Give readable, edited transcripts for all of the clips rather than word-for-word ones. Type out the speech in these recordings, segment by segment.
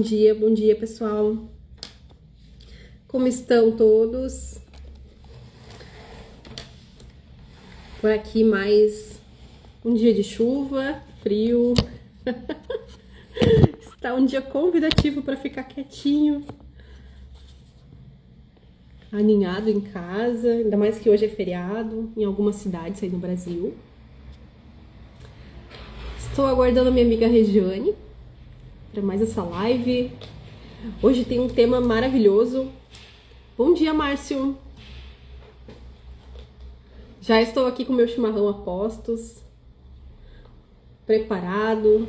dia, bom dia, pessoal. Como estão todos? Por aqui mais um dia de chuva, frio. Está um dia convidativo para ficar quietinho, aninhado em casa, ainda mais que hoje é feriado em algumas cidades aí no Brasil. Estou aguardando a minha amiga Regiane para mais essa live. Hoje tem um tema maravilhoso. Bom dia, Márcio. Já estou aqui com meu chimarrão a postos, preparado.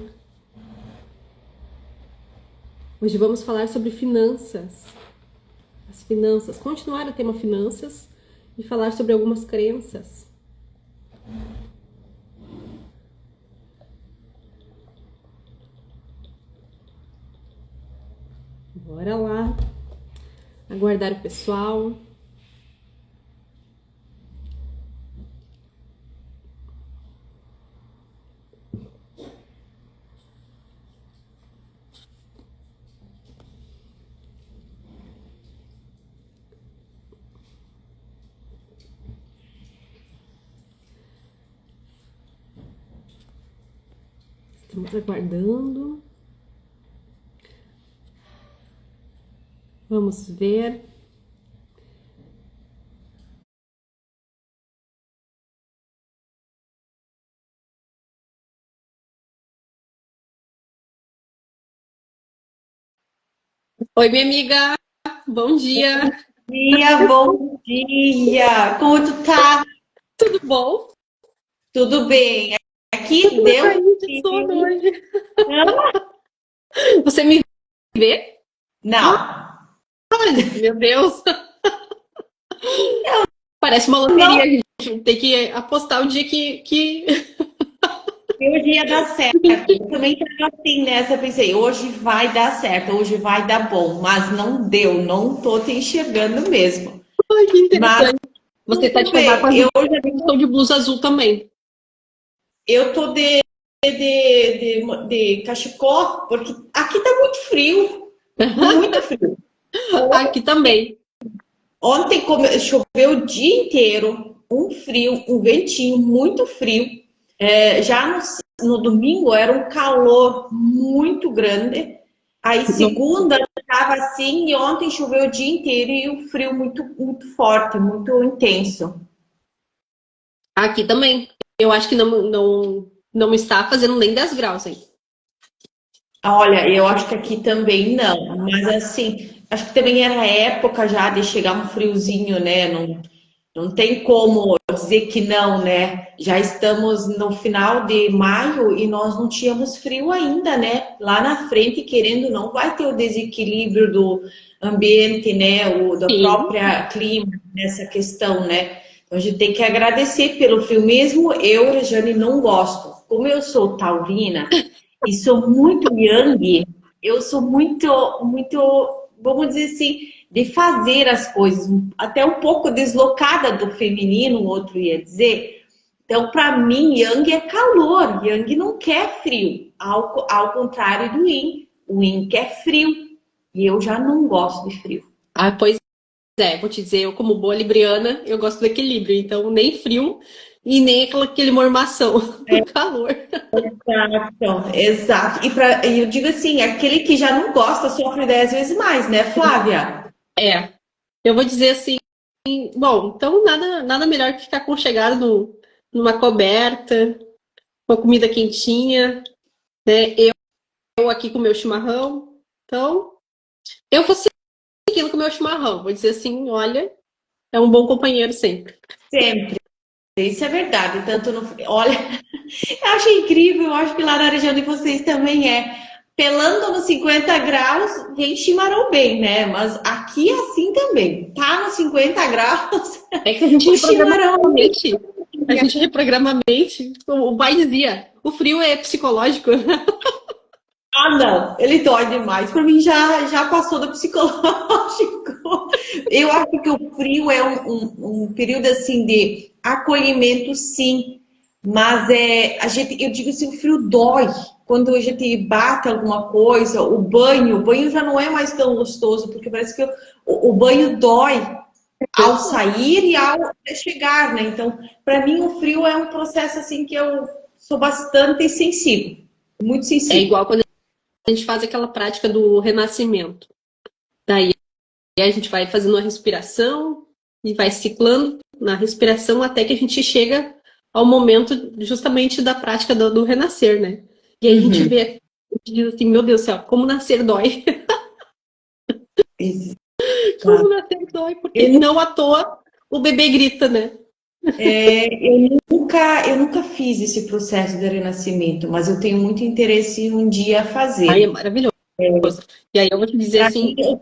Hoje vamos falar sobre finanças. As finanças, continuar o tema finanças e falar sobre algumas crenças. Bora lá, aguardar o pessoal. Estamos aguardando. Vamos ver. Oi, minha amiga. Bom dia. Bom dia! Como tu tá? Tudo bom? Tudo bem? Aqui Tô deu. caindo de sono hoje. Você me vê? Não, Ai, meu Deus. Parece uma não, loteria. A gente tem que apostar o dia que... hoje ia dar certo. Eu também estava assim nessa, eu pensei, hoje vai dar certo, hoje vai dar bom, mas não deu, não tô te enxergando mesmo. Ai, que Mas interessante. Você tá tudo de casaco bem, azul. Eu estou de blusa azul também. eu tô de cachecol, porque aqui tá muito frio. Aqui também. Ontem choveu o dia inteiro, um frio, um ventinho muito frio. Já no domingo era um calor muito grande. Aí segunda estava assim e ontem choveu o dia inteiro e o frio muito forte, muito intenso. Aqui também. Eu acho que não está fazendo nem 10 graus aí. Olha, eu acho que aqui também não, mas assim, acho que também era época já de chegar um friozinho, né? Não tem como dizer que não, né? Já estamos no final de maio e nós não tínhamos frio ainda, né? Lá na frente, querendo ou não, vai ter o desequilíbrio do ambiente, né? Da Sim. própria clima nessa questão, né? Então a gente tem que agradecer pelo frio. Mesmo eu, Regiane, não gosto. Como eu sou taurina e sou muito yang, eu sou vamos dizer assim, de fazer as coisas, até um pouco deslocada do feminino, o outro ia dizer. Então, para mim, Yang é calor, Yang não quer frio, ao contrário do Yin. O Yin quer frio, e eu já não gosto de frio. Ah, pois é, vou te dizer, eu como boa libriana, eu gosto do equilíbrio. Então, nem frio e nem aquele mormação do calor. Exato, exato. E eu digo assim, aquele que já não gosta sofre 10 vezes mais, né, Flávia? É, eu vou dizer assim, bom, então nada melhor que ficar aconchegado numa coberta, uma comida quentinha, né? Eu aqui com o meu chimarrão. Então, eu vou seguindo com o meu chimarrão. Vou dizer assim, olha, é um bom companheiro sempre. Sempre. Isso é verdade. Tanto no. Olha, eu acho incrível, eu acho que lá na região de vocês também é. Pelando nos 50 graus, vem chimarrão bem, né? Mas aqui é assim também. Tá nos 50 graus, É que a gente o reprograma chimarrão. a mente. A gente reprograma a mente. O pai dizia, o frio é psicológico. Ah, não, ele dói demais. Para mim já passou do psicológico. Eu acho que o frio é um período assim de acolhimento, sim. Mas eu digo assim, o frio dói. Quando a gente bate alguma coisa, o banho já não é mais tão gostoso, porque parece que o banho dói ao sair e ao chegar, né? Então, para mim, o frio é um processo assim que eu sou bastante sensível, muito É sensível. igual quando a gente faz aquela prática do renascimento. Daí a gente vai fazendo uma respiração e vai ciclando na respiração até que a gente chega ao momento justamente da prática do renascer, né? E aí a gente Uhum. vê, a gente diz assim, meu Deus do céu, como nascer dói. Como Exato. nascer dói, porque Eu, não à toa o bebê grita, né? eu nunca fiz esse processo de renascimento, mas eu tenho muito interesse em um dia Ai, é fazer. maravilhoso. E aí eu vou te dizer Para mim, assim,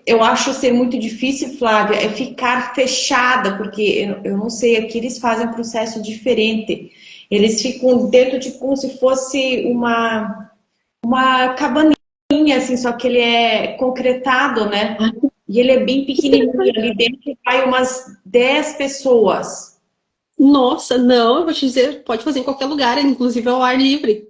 eu acho ser muito difícil, Flávia, é ficar fechada, porque eu não sei, aqui eles fazem um processo diferente. Eles ficam dentro de como se fosse uma cabaninha, assim, só que ele é concretado, né? ai, E ele é bem pequenininho. Ali dentro vai umas 10 pessoas. nossa, não, eu vou te dizer, pode fazer em qualquer lugar, inclusive ao ar livre.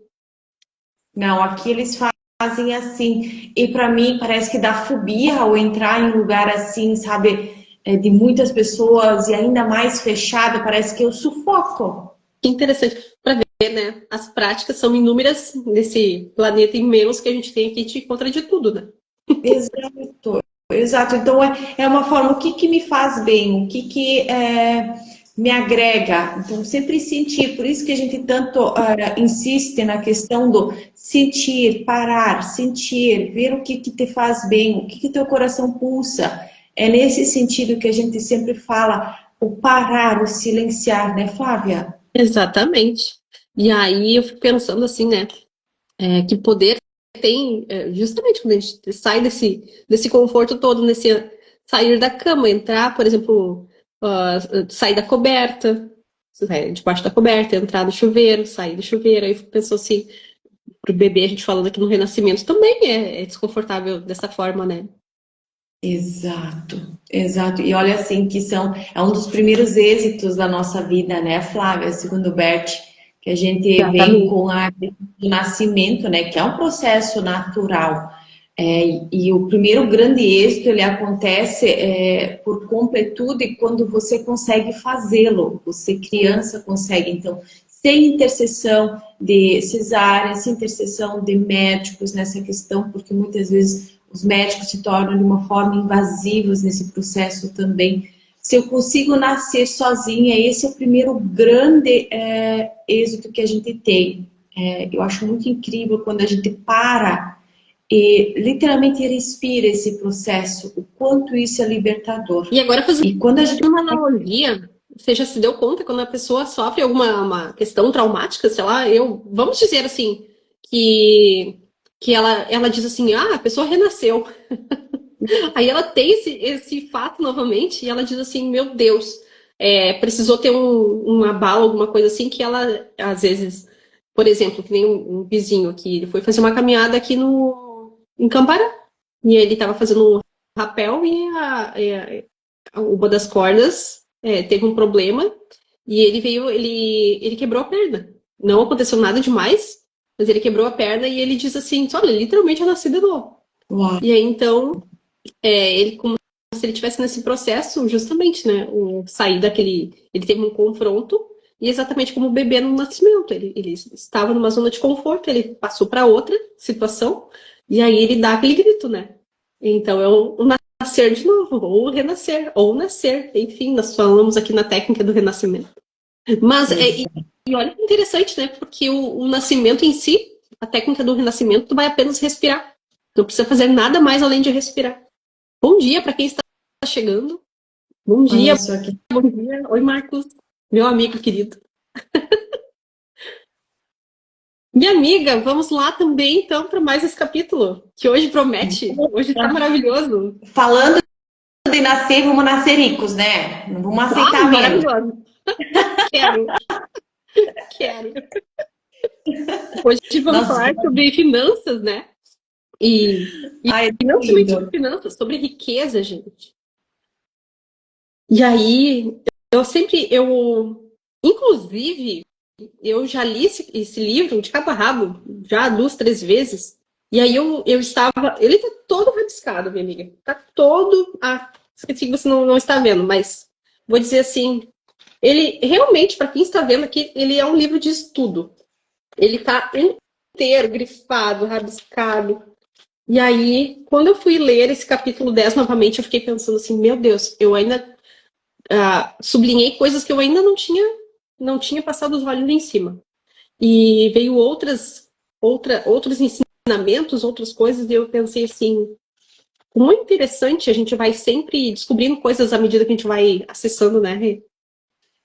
Não, aqui eles fazem assim. E para mim parece que dá fobia ao entrar em um lugar assim, sabe, de muitas pessoas e ainda mais fechado, parece que eu sufoco. Que interessante para ver, né? As práticas são inúmeras nesse planeta imenso que a gente tem aqui, a gente encontra de tudo, né? Exato, exato. Então é uma forma, o que que me faz bem, o que me agrega. Então sempre sentir, por isso que a gente tanto insiste na questão do sentir, parar, sentir, ver o que que te faz bem, o que que teu coração pulsa. É nesse sentido que a gente sempre fala, o parar, o silenciar, né, Flávia? Exatamente. E aí eu fico pensando assim, né? Que poder tem justamente quando a gente sai desse conforto todo, nesse sair da cama, entrar, por exemplo, sair da coberta, debaixo da coberta, entrar no chuveiro, sair do chuveiro. Aí pensou assim, pro bebê, a gente falando aqui no renascimento, também é desconfortável dessa forma, né? Exato, exato. E olha assim que é um dos primeiros êxitos da nossa vida, né, Flávia? Segundo o Bert, que a gente vem Exatamente. com a questão do nascimento, né, que é um processo natural. E o primeiro grande êxito ele acontece por completude quando você consegue fazê-lo. Você criança consegue, então, sem intercessão de cesárea, sem intercessão de médicos nessa questão, porque muitas vezes os médicos se tornam de uma forma invasivos nesse processo também. Se eu consigo nascer sozinha, esse é o primeiro grande êxito que a gente tem. Eu acho muito incrível quando a gente para e literalmente respira esse processo, o quanto isso é libertador. E agora, fazendo E quando a gente. uma analogia, você já se deu conta quando a pessoa sofre alguma uma questão traumática, sei lá, vamos dizer assim, que, que ela diz assim, ah, a pessoa renasceu. Aí ela tem esse fato novamente e ela diz assim, meu Deus, precisou ter uma bala, alguma coisa assim, que ela, às vezes, por exemplo, que nem um vizinho aqui, ele foi fazer uma caminhada aqui em Cambará. E ele estava fazendo um rapel e uma das cordas teve um problema e ele quebrou a perna. Não aconteceu nada demais, mas ele quebrou a perna e ele diz assim, olha, literalmente eu nasci de novo. Uau, E aí então ele como se ele tivesse nesse processo justamente, né, sair daquele, ele teve um confronto e exatamente como o bebê no nascimento, ele estava numa zona de conforto, ele passou para outra situação e aí ele dá aquele grito, né? Então é o nascer de novo, ou renascer, ou nascer, enfim, nós falamos aqui na técnica do renascimento. Mas exato. e olha que interessante, né? Porque o nascimento em si, a técnica do renascimento, tu vai apenas respirar. Não precisa fazer nada mais além de respirar. Bom dia para quem está chegando. Bom Olha dia, só que. bom dia. Oi, Marcos, meu amigo querido. Minha amiga, vamos lá também, então, para mais esse capítulo, que hoje promete. Hoje está maravilhoso. Falando de nascer, vamos nascer ricos, né? Não vamos Ah, aceitar menos. maravilhoso. Quero, quero. Hoje vamos Nossa, falar sobre finanças, né? ai, E não somente sobre lindo. finanças, sobre riqueza, gente. E aí, inclusive, eu já li esse livro de cabo a rabo, já 2, 3 vezes. E aí eu estava. Ele tá todo rabiscado, minha amiga. Tá todo. Ah, esqueci que você não está vendo, mas vou dizer assim. Ele realmente, para quem está vendo aqui, ele é um livro de estudo. Ele tá inteiro, grifado, rabiscado. E aí, quando eu fui ler esse capítulo 10 novamente, eu fiquei pensando assim, meu Deus, eu ainda sublinhei coisas que eu ainda não tinha passado os olhos em cima. E veio outros ensinamentos, outras coisas, e eu pensei assim, como é interessante, a gente vai sempre descobrindo coisas à medida que a gente vai acessando, né, Rê?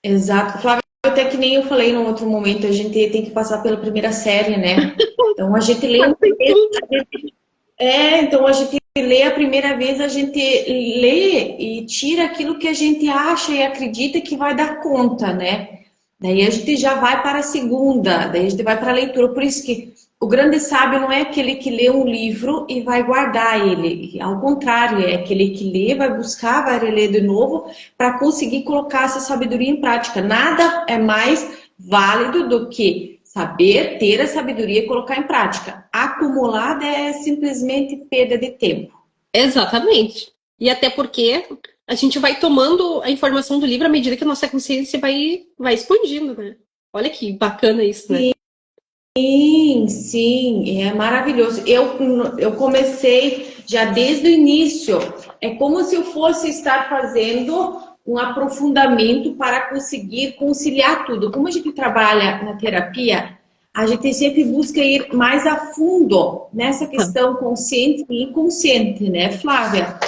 Exato. Flávia, até que nem eu falei num outro momento, a gente tem que passar pela primeira série, né? Então a gente lê Mas uma tem vez, tudo. então a gente lê a primeira vez, a gente lê e tira aquilo que a gente acha e acredita que vai dar conta, né? Daí a gente já vai para a segunda, daí a gente vai para a leitura. Por isso que o grande sábio não é aquele que lê um livro e vai guardar ele. Ao contrário, é aquele que lê, vai buscar, vai reler de novo para conseguir colocar essa sabedoria em prática. Nada é mais válido do que saber, ter a sabedoria e colocar em prática. Acumulada é simplesmente perda de tempo. Exatamente. E até porque a gente vai tomando a informação do livro à medida que a nossa consciência vai expandindo, né? Olha que bacana isso, né? Sim, sim, é maravilhoso. Eu comecei já desde o início. É como se eu fosse estar fazendo um aprofundamento para conseguir conciliar tudo. Como a gente trabalha na terapia, a gente sempre busca ir mais a fundo nessa questão consciente e inconsciente, né, Flávia?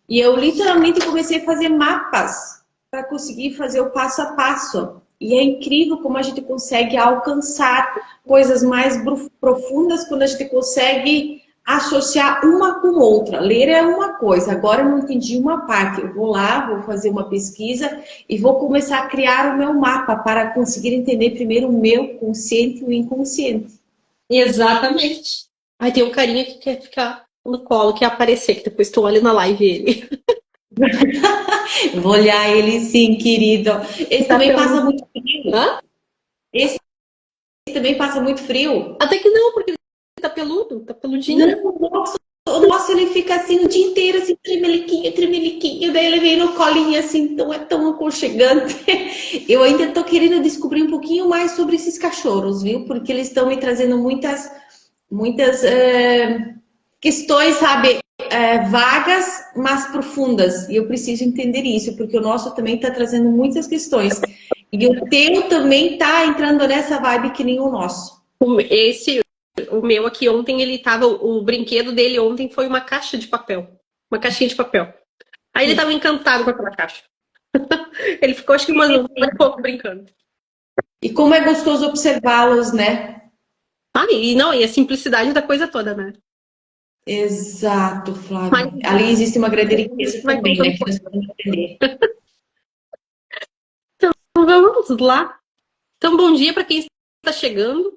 E eu literalmente comecei a fazer mapas para conseguir fazer o passo a passo. E é incrível como a gente consegue alcançar coisas mais profundas quando a gente consegue associar uma com outra. Ler é uma coisa, agora eu não entendi uma parte. Eu vou lá, vou fazer uma pesquisa e vou começar a criar o meu mapa para conseguir entender primeiro o meu consciente e o inconsciente. Exatamente. Aí tem um carinha que quer ficar no colo, quer aparecer, que depois tu olha na live ele. Vou olhar ele sim, querido. Esse Tá também passa pelo... muito frio. Hã? Esse também passa muito frio. Até que não, porque ele tá peludo, tá peludinho. Não, nossa, ele fica assim o dia inteiro, assim, tremeliquinho, tremeliquinho. Daí ele vem no colinho, assim, então é tão aconchegante. Eu ainda tô querendo descobrir um pouquinho mais sobre esses cachorros, viu? Porque eles estão me trazendo muitas questões, sabe? Vagas, mas profundas. E eu preciso entender isso, porque o nosso também está trazendo muitas questões. E o teu também está entrando nessa vibe que nem o nosso. O meu aqui ontem, ele tava. O brinquedo dele ontem foi uma caixa de papel. Uma caixinha de papel. Aí ele tava encantado com aquela caixa. Ele ficou, acho que uma hora e pouco brincando. E como é gostoso observá-los, né? Ah, e a simplicidade da coisa toda, né? Exato, Mas Flávia. Ali existe uma grande riqueza vai também, contando. né? Que nós podemos aprender. Então vamos lá. Então, bom dia para quem está chegando.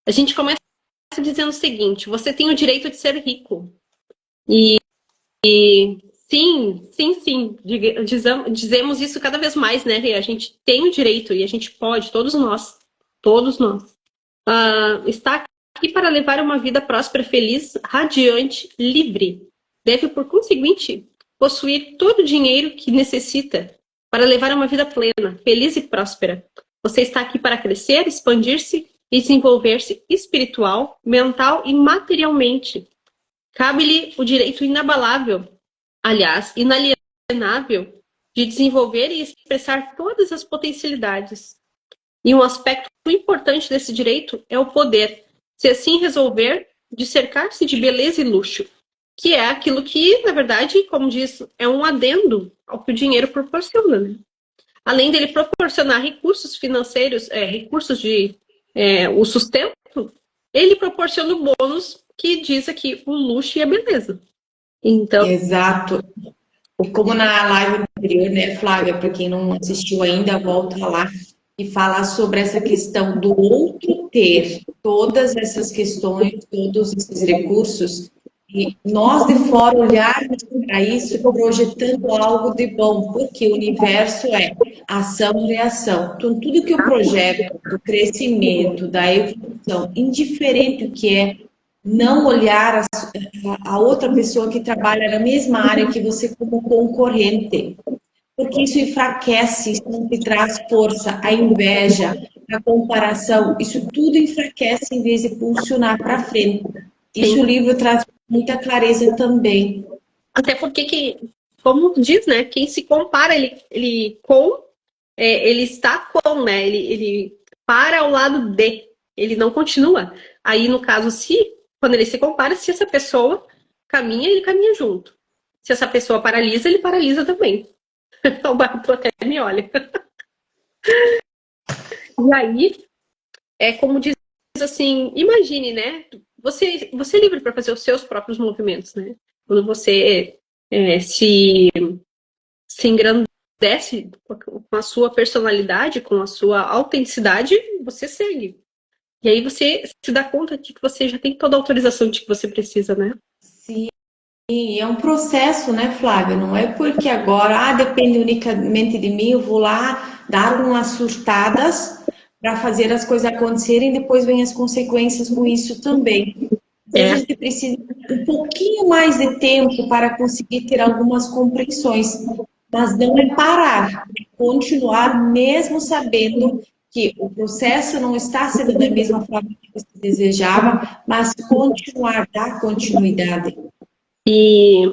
A gente começa dizendo o seguinte: você tem o direito de ser rico. E sim, sim, sim. Dizemos isso cada vez mais, né, Rê? A gente tem o direito e a gente pode, todos nós, está aqui para levar uma vida próspera, feliz, radiante, livre. Deve, por conseguinte, possuir todo o dinheiro que necessita para levar uma vida plena, feliz e próspera. Você está aqui para crescer, expandir-se e desenvolver-se espiritual, mental e materialmente. Cabe-lhe o direito inabalável, aliás, inalienável, de desenvolver e expressar todas as potencialidades. E um aspecto importante desse direito é o poder, se assim resolver, de cercar-se de beleza e luxo, que é aquilo que, na verdade, como diz, é um adendo ao que o dinheiro proporciona. Né? Além dele proporcionar recursos financeiros, recursos de o sustento, ele proporciona o bônus que diz aqui o luxo e a beleza. Então, Exato. E como na live anterior, né, Flávia, para quem não assistiu ainda, volta lá e fala sobre essa questão do outro ter todas essas questões, todos esses recursos, e nós de fora olharmos para isso projetando algo de bom, porque o universo ação, reação. Então, tudo que eu projeto do crescimento, da evolução, indiferente o que é, não olhar a outra pessoa que trabalha na mesma área que você como concorrente, porque isso enfraquece, isso não te traz força, a inveja, a comparação, isso tudo enfraquece em vez de funcionar para frente. Isso o livro traz muita clareza também. Até porque, como diz, né? Quem se compara, ele está com, né? Ele para ao lado de, ele não continua. Aí, no caso, quando ele se compara, se essa pessoa caminha, ele caminha junto. Se essa pessoa paralisa, ele paralisa também. O Barto até me olha. E aí, é como diz assim, imagine, né? Você é livre para fazer os seus próprios movimentos, né? Quando você se engrandece com a sua personalidade, com a sua autenticidade, você segue. E aí você se dá conta de que você já tem toda a autorização de que você precisa, né? Sim, é um processo, né, Flávia? Não é porque agora, depende unicamente de mim, eu vou lá dar umas surtadas para fazer as coisas acontecerem e depois vem as consequências com isso também. Então, a gente precisa de um pouquinho mais de tempo para conseguir ter algumas compreensões, mas não é parar, é continuar mesmo sabendo que o processo não está sendo da mesma forma que você desejava, mas continuar, dar continuidade. E,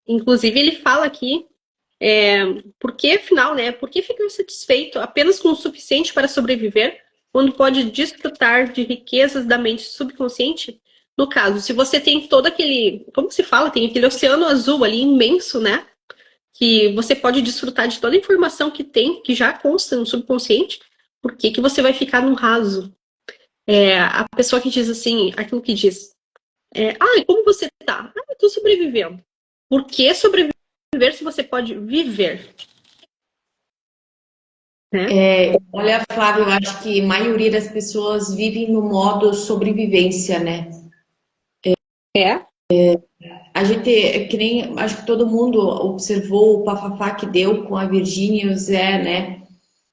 inclusive, ele fala aqui, por que, afinal, né? Por que ficar satisfeito apenas com o suficiente para sobreviver, quando pode desfrutar de riquezas da mente subconsciente? No caso, se você tem todo aquele, como se fala, tem aquele oceano azul ali imenso, né? Que você pode desfrutar de toda a informação que tem, que já consta no subconsciente, por que que você vai ficar no raso? A pessoa que diz assim, aquilo que diz, como você tá? Eu tô sobrevivendo. Por que sobreviver se você pode viver? Né? Olha, Flávio, eu acho que a maioria das pessoas vivem no modo sobrevivência, né? É? A gente, que nem, acho que todo mundo observou o bafafá que deu com a Virgínia e o Zé, né?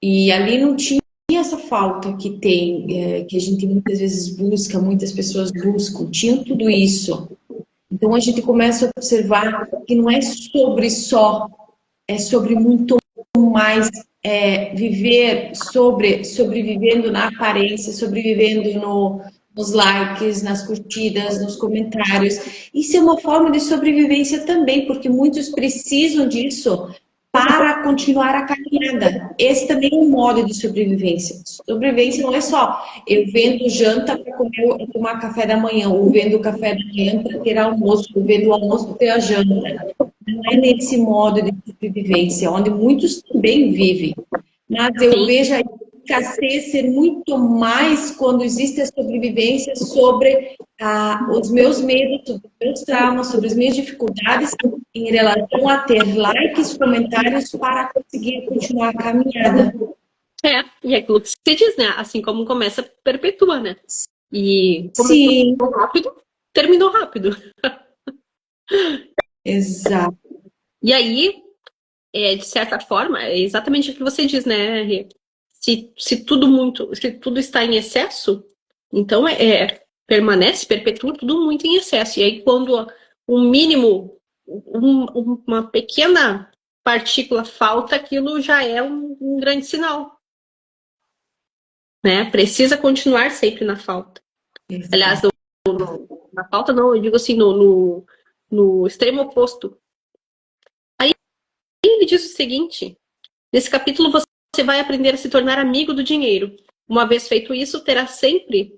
E ali não tinha essa falta que tem, que a gente muitas vezes busca, muitas pessoas buscam, tinha tudo isso. Então a gente começa a observar que não é sobre só, é sobre muito mais viver sobrevivendo na aparência, sobrevivendo nos likes, nas curtidas, nos comentários. Isso é uma forma de sobrevivência também, porque muitos precisam disso para continuar a caminhada. Esse também é um modo de sobrevivência. Sobrevivência não é só eu vendo janta para tomar café da manhã, ou vendo café da manhã para ter almoço, ou vendo o almoço para ter a janta. Não é nesse modo de sobrevivência, onde muitos também vivem. Mas eu vejo a escassez ser muito mais quando existe a sobrevivência sobre os meus medos, sobre os meus traumas, sobre as minhas dificuldades em relação a ter likes, comentários para conseguir continuar a caminhada. E é aquilo que você diz, né? Assim como começa, perpetua, né? E sim, rápido, terminou rápido. Exato. E aí, de certa forma, é exatamente o que você diz, né, Rê? Se tudo está em excesso, então permanece, perpetua tudo muito em excesso. E aí, quando o mínimo, uma pequena partícula falta, aquilo já é um grande sinal. Né? Precisa continuar sempre na falta. Exato. Aliás, na falta não, eu digo assim, no extremo oposto. Aí ele diz o seguinte: nesse capítulo você vai aprender a se tornar amigo do dinheiro. Uma vez feito isso, terá sempre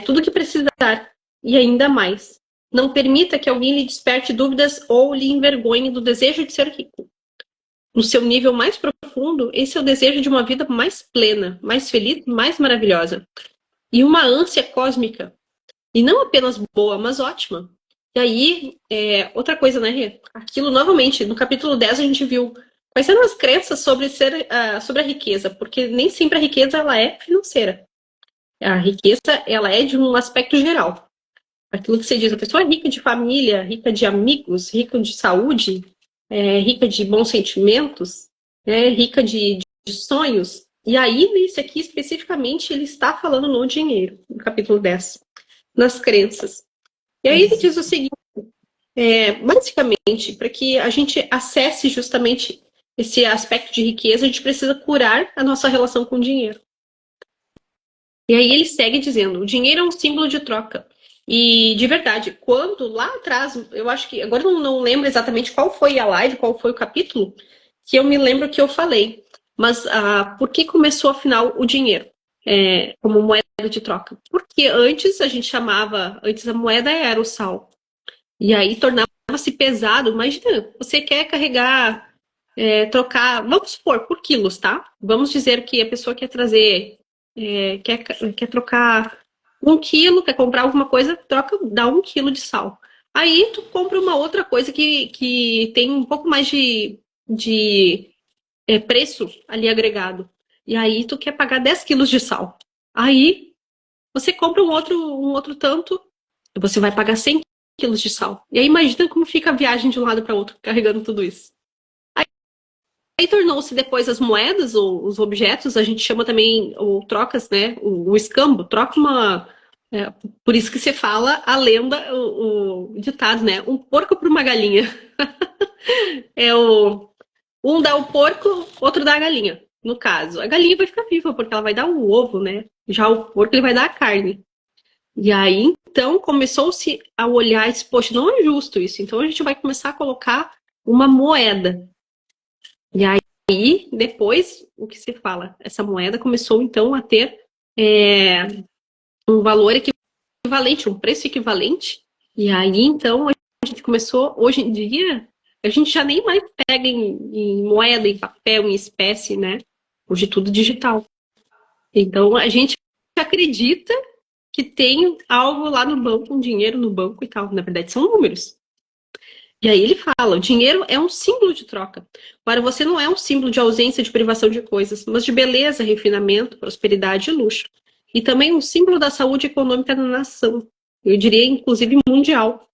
tudo o que precisar e ainda mais. Não permita que alguém lhe desperte dúvidas ou lhe envergonhe do desejo de ser rico. No seu nível mais profundo, esse é o desejo de uma vida mais plena, mais feliz, mais maravilhosa. E uma ânsia cósmica. E não apenas boa, mas ótima. E aí, outra coisa, né, Rê? Aquilo, novamente, no capítulo 10 a gente viu quais eram as crenças sobre a riqueza, porque nem sempre a riqueza ela é financeira. A riqueza ela é de um aspecto geral. Aquilo que você diz, a pessoa é rica de família, rica de amigos, rica de saúde, rica de bons sentimentos, rica de de sonhos, e aí nesse aqui especificamente ele está falando no dinheiro, no capítulo 10, nas crenças. E aí ele diz o seguinte, basicamente, para que a gente acesse justamente esse aspecto de riqueza, a gente precisa curar a nossa relação com o dinheiro. E aí ele segue dizendo, o dinheiro é um símbolo de troca. E de verdade, quando lá atrás, eu acho que, agora eu não lembro exatamente qual foi a live, qual foi o capítulo, que eu me lembro que eu falei. Mas por que começou afinal o dinheiro como moeda de troca? Porque antes a gente chamava, antes a moeda era o sal. E aí tornava-se pesado. Imagina, você quer carregar, trocar, vamos supor, por quilos, tá? Vamos dizer que a pessoa quer trazer, quer trocar 1 quilo, quer comprar alguma coisa, dá 1 quilo de sal. Aí tu compra uma outra coisa que tem um pouco mais de preço ali agregado. E aí tu quer pagar 10 quilos de sal. Aí você compra um outro tanto, e você vai pagar 100 quilos de sal. E aí imagina como fica a viagem de um lado para outro, carregando tudo isso. Aí tornou-se depois as moedas, ou os objetos, a gente chama também, ou trocas, né? O escambo, troca uma. Por isso que você fala a lenda, o ditado, né? Um porco por uma galinha. Um dá o porco, outro dá a galinha. No caso, a galinha vai ficar viva, porque ela vai dar o ovo, né? Já o porco, ele vai dar a carne. E aí, então, começou-se a olhar e disse, poxa, não é justo isso. Então, a gente vai começar a colocar uma moeda. E aí, depois, o que se fala? Essa moeda começou, então, a ter um valor equivalente, um preço equivalente. E aí, então, a gente começou, hoje em dia, a gente já nem mais pega em moeda, em papel, em espécie, né? Hoje é tudo digital. Então, a gente acredita que tem algo lá no banco, um dinheiro no banco e tal. Na verdade, são números. E aí ele fala, o dinheiro é um símbolo de troca. Para você não é um símbolo de ausência, de privação de coisas, mas de beleza, refinamento, prosperidade e luxo. E também um símbolo da saúde econômica da nação. Eu diria, inclusive, mundial.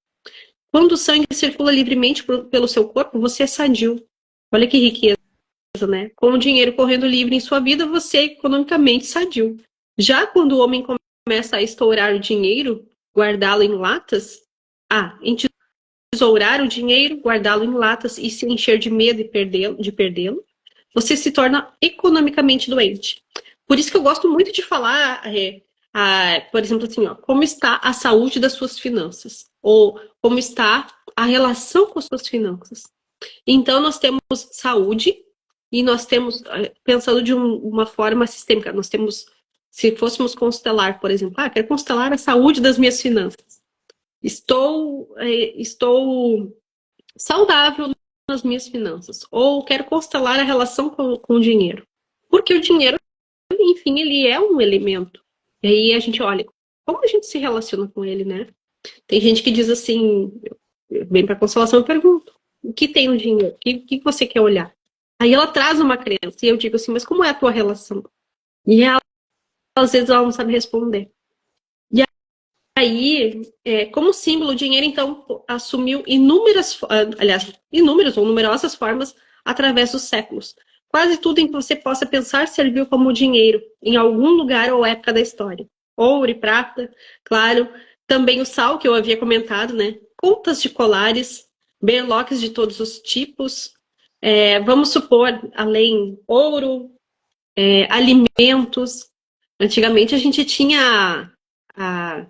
Quando o sangue circula livremente pelo seu corpo, você é sadio. Olha que riqueza, né? Com o dinheiro correndo livre em sua vida, você é economicamente sadio. Já quando o homem começa a estourar o dinheiro, guardá-lo em latas, entesourar o dinheiro, guardá-lo em latas e se encher de medo de perdê-lo, você se torna economicamente doente. Por isso que eu gosto muito de falar, por exemplo, assim, ó, como está a saúde das suas finanças, ou como está a relação com as suas finanças. Então, nós temos saúde e nós temos, pensando de uma forma sistêmica, nós temos, se fôssemos constelar, por exemplo, quero constelar a saúde das minhas finanças. Estou saudável nas minhas finanças. Ou quero constelar a relação com o dinheiro. Porque o dinheiro, enfim, ele é um elemento. E aí a gente olha, como a gente se relaciona com ele, né? Tem gente que diz assim, bem para consolação, eu pergunto, o que tem no dinheiro? O que você quer olhar? Aí ela traz uma crença, e eu digo assim, mas como é a tua relação? E ela, às vezes, ela não sabe responder. E aí, como símbolo, o dinheiro, então, assumiu inúmeras ou numerosas formas através dos séculos. Quase tudo em que você possa pensar serviu como dinheiro, em algum lugar ou época da história. Ouro e prata, claro. Também o sal, que eu havia comentado, né? Contas de colares, berloques de todos os tipos. Vamos supor, além ouro, alimentos. Antigamente a gente tinha a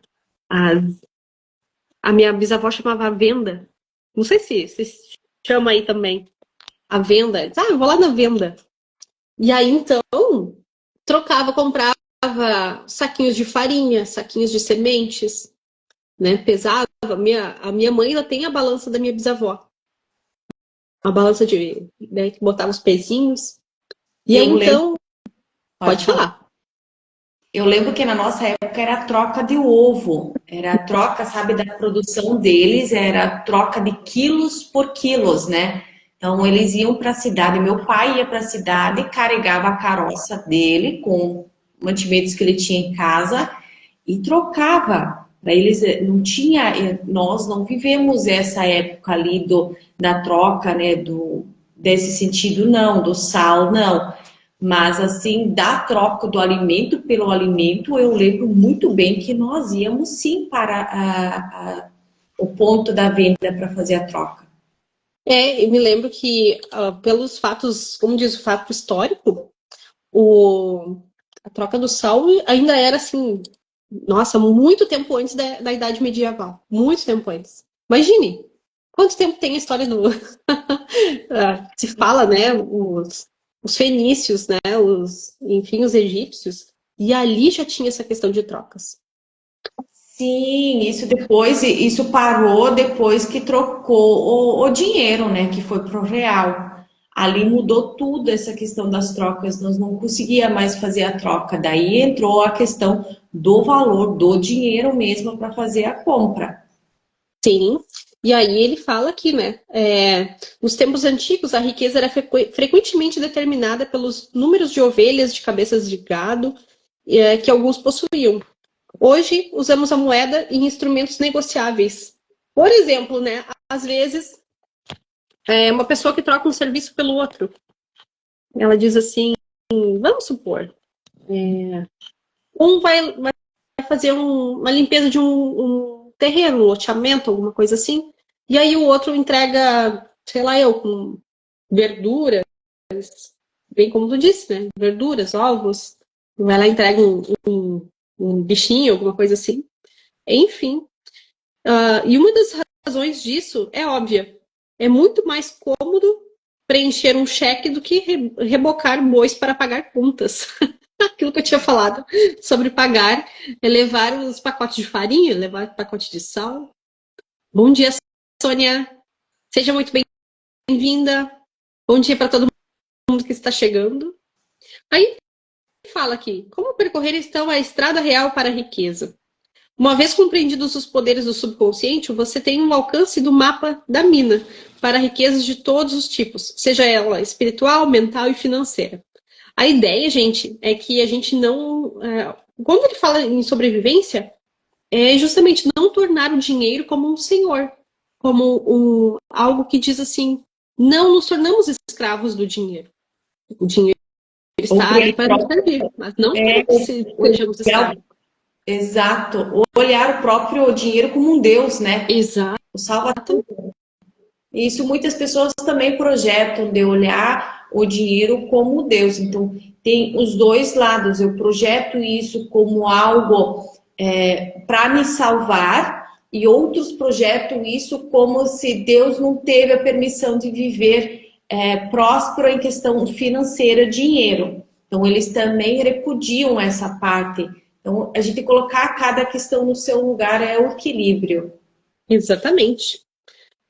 minha bisavó chamava venda. Não sei se chama aí também. A venda. Eu vou lá na venda. E aí, então, comprava saquinhos de farinha, saquinhos de sementes, né? Pesava. A minha mãe ainda tem a balança da minha bisavó. A balança né, que botava os pezinhos. E aí, então, pode falar. Eu lembro que na nossa época era a troca de ovo, era a troca, sabe, da produção deles, era a troca de quilos por quilos, né? Então eles iam para a cidade, meu pai ia para a cidade, carregava a carroça dele com mantimentos que ele tinha em casa e trocava. Para eles não tinha, nós não vivemos essa época ali da troca, né, desse sentido não, do sal não. Mas, assim, da troca do alimento pelo alimento, eu lembro muito bem que nós íamos sim para o ponto da venda para fazer a troca. Eu me lembro que, pelos fatos, como diz o fato histórico, a troca do sal ainda era assim, nossa, muito tempo antes da Idade Medieval. Muito tempo antes. Imagine, quanto tempo tem a história do. Se fala, né? Os fenícios, né? Enfim, os egípcios. E ali já tinha essa questão de trocas. Sim, isso parou depois que trocou o dinheiro, né, que foi pro real. Ali mudou tudo essa questão das trocas, nós não conseguia mais fazer a troca. Daí entrou a questão do valor do dinheiro mesmo para fazer a compra. Sim. E aí ele fala aqui, né? Nos tempos antigos, a riqueza era frequentemente determinada pelos números de ovelhas, de cabeças de gado, que alguns possuíam. Hoje, usamos a moeda em instrumentos negociáveis. Por exemplo, né? Às vezes, uma pessoa que troca um serviço pelo outro, ela diz assim, vamos supor, vai fazer uma limpeza de um terreno, um loteamento, alguma coisa assim, e aí o outro entrega, sei lá eu, com verduras, bem como tu disse, né? Verduras, ovos, vai lá e entrega um bichinho, alguma coisa assim. Enfim, e uma das razões disso é óbvia. É muito mais cômodo preencher um cheque do que rebocar bois para pagar contas. Aquilo que eu tinha falado sobre pagar, levar os pacotes de farinha, levar pacote de sal. Bom dia, Sônia. Seja muito bem-vinda. Bom dia para todo mundo que está chegando. Aí fala aqui, como percorrer então a estrada real para a riqueza? Uma vez compreendidos os poderes do subconsciente, você tem um alcance do mapa da mina para riquezas de todos os tipos, seja ela espiritual, mental e financeira. A ideia, gente, é que a gente não. Quando ele fala em sobrevivência, é justamente não tornar o dinheiro como um senhor, como algo que diz assim: não nos tornamos escravos do dinheiro. O dinheiro está ali para nos servir, mas não para que sejamos escravos. Exato. Olhar o próprio dinheiro como um Deus, né? Exato. O Salvador. Isso muitas pessoas também projetam, de olhar o dinheiro como Deus. Então, tem os dois lados. Eu projeto isso como algo para me salvar, e outros projetam isso como se Deus não teve a permissão de viver próspero em questão financeira, dinheiro. Então, eles também repudiam essa parte. Então, a gente colocar cada questão no seu lugar é o equilíbrio. Exatamente.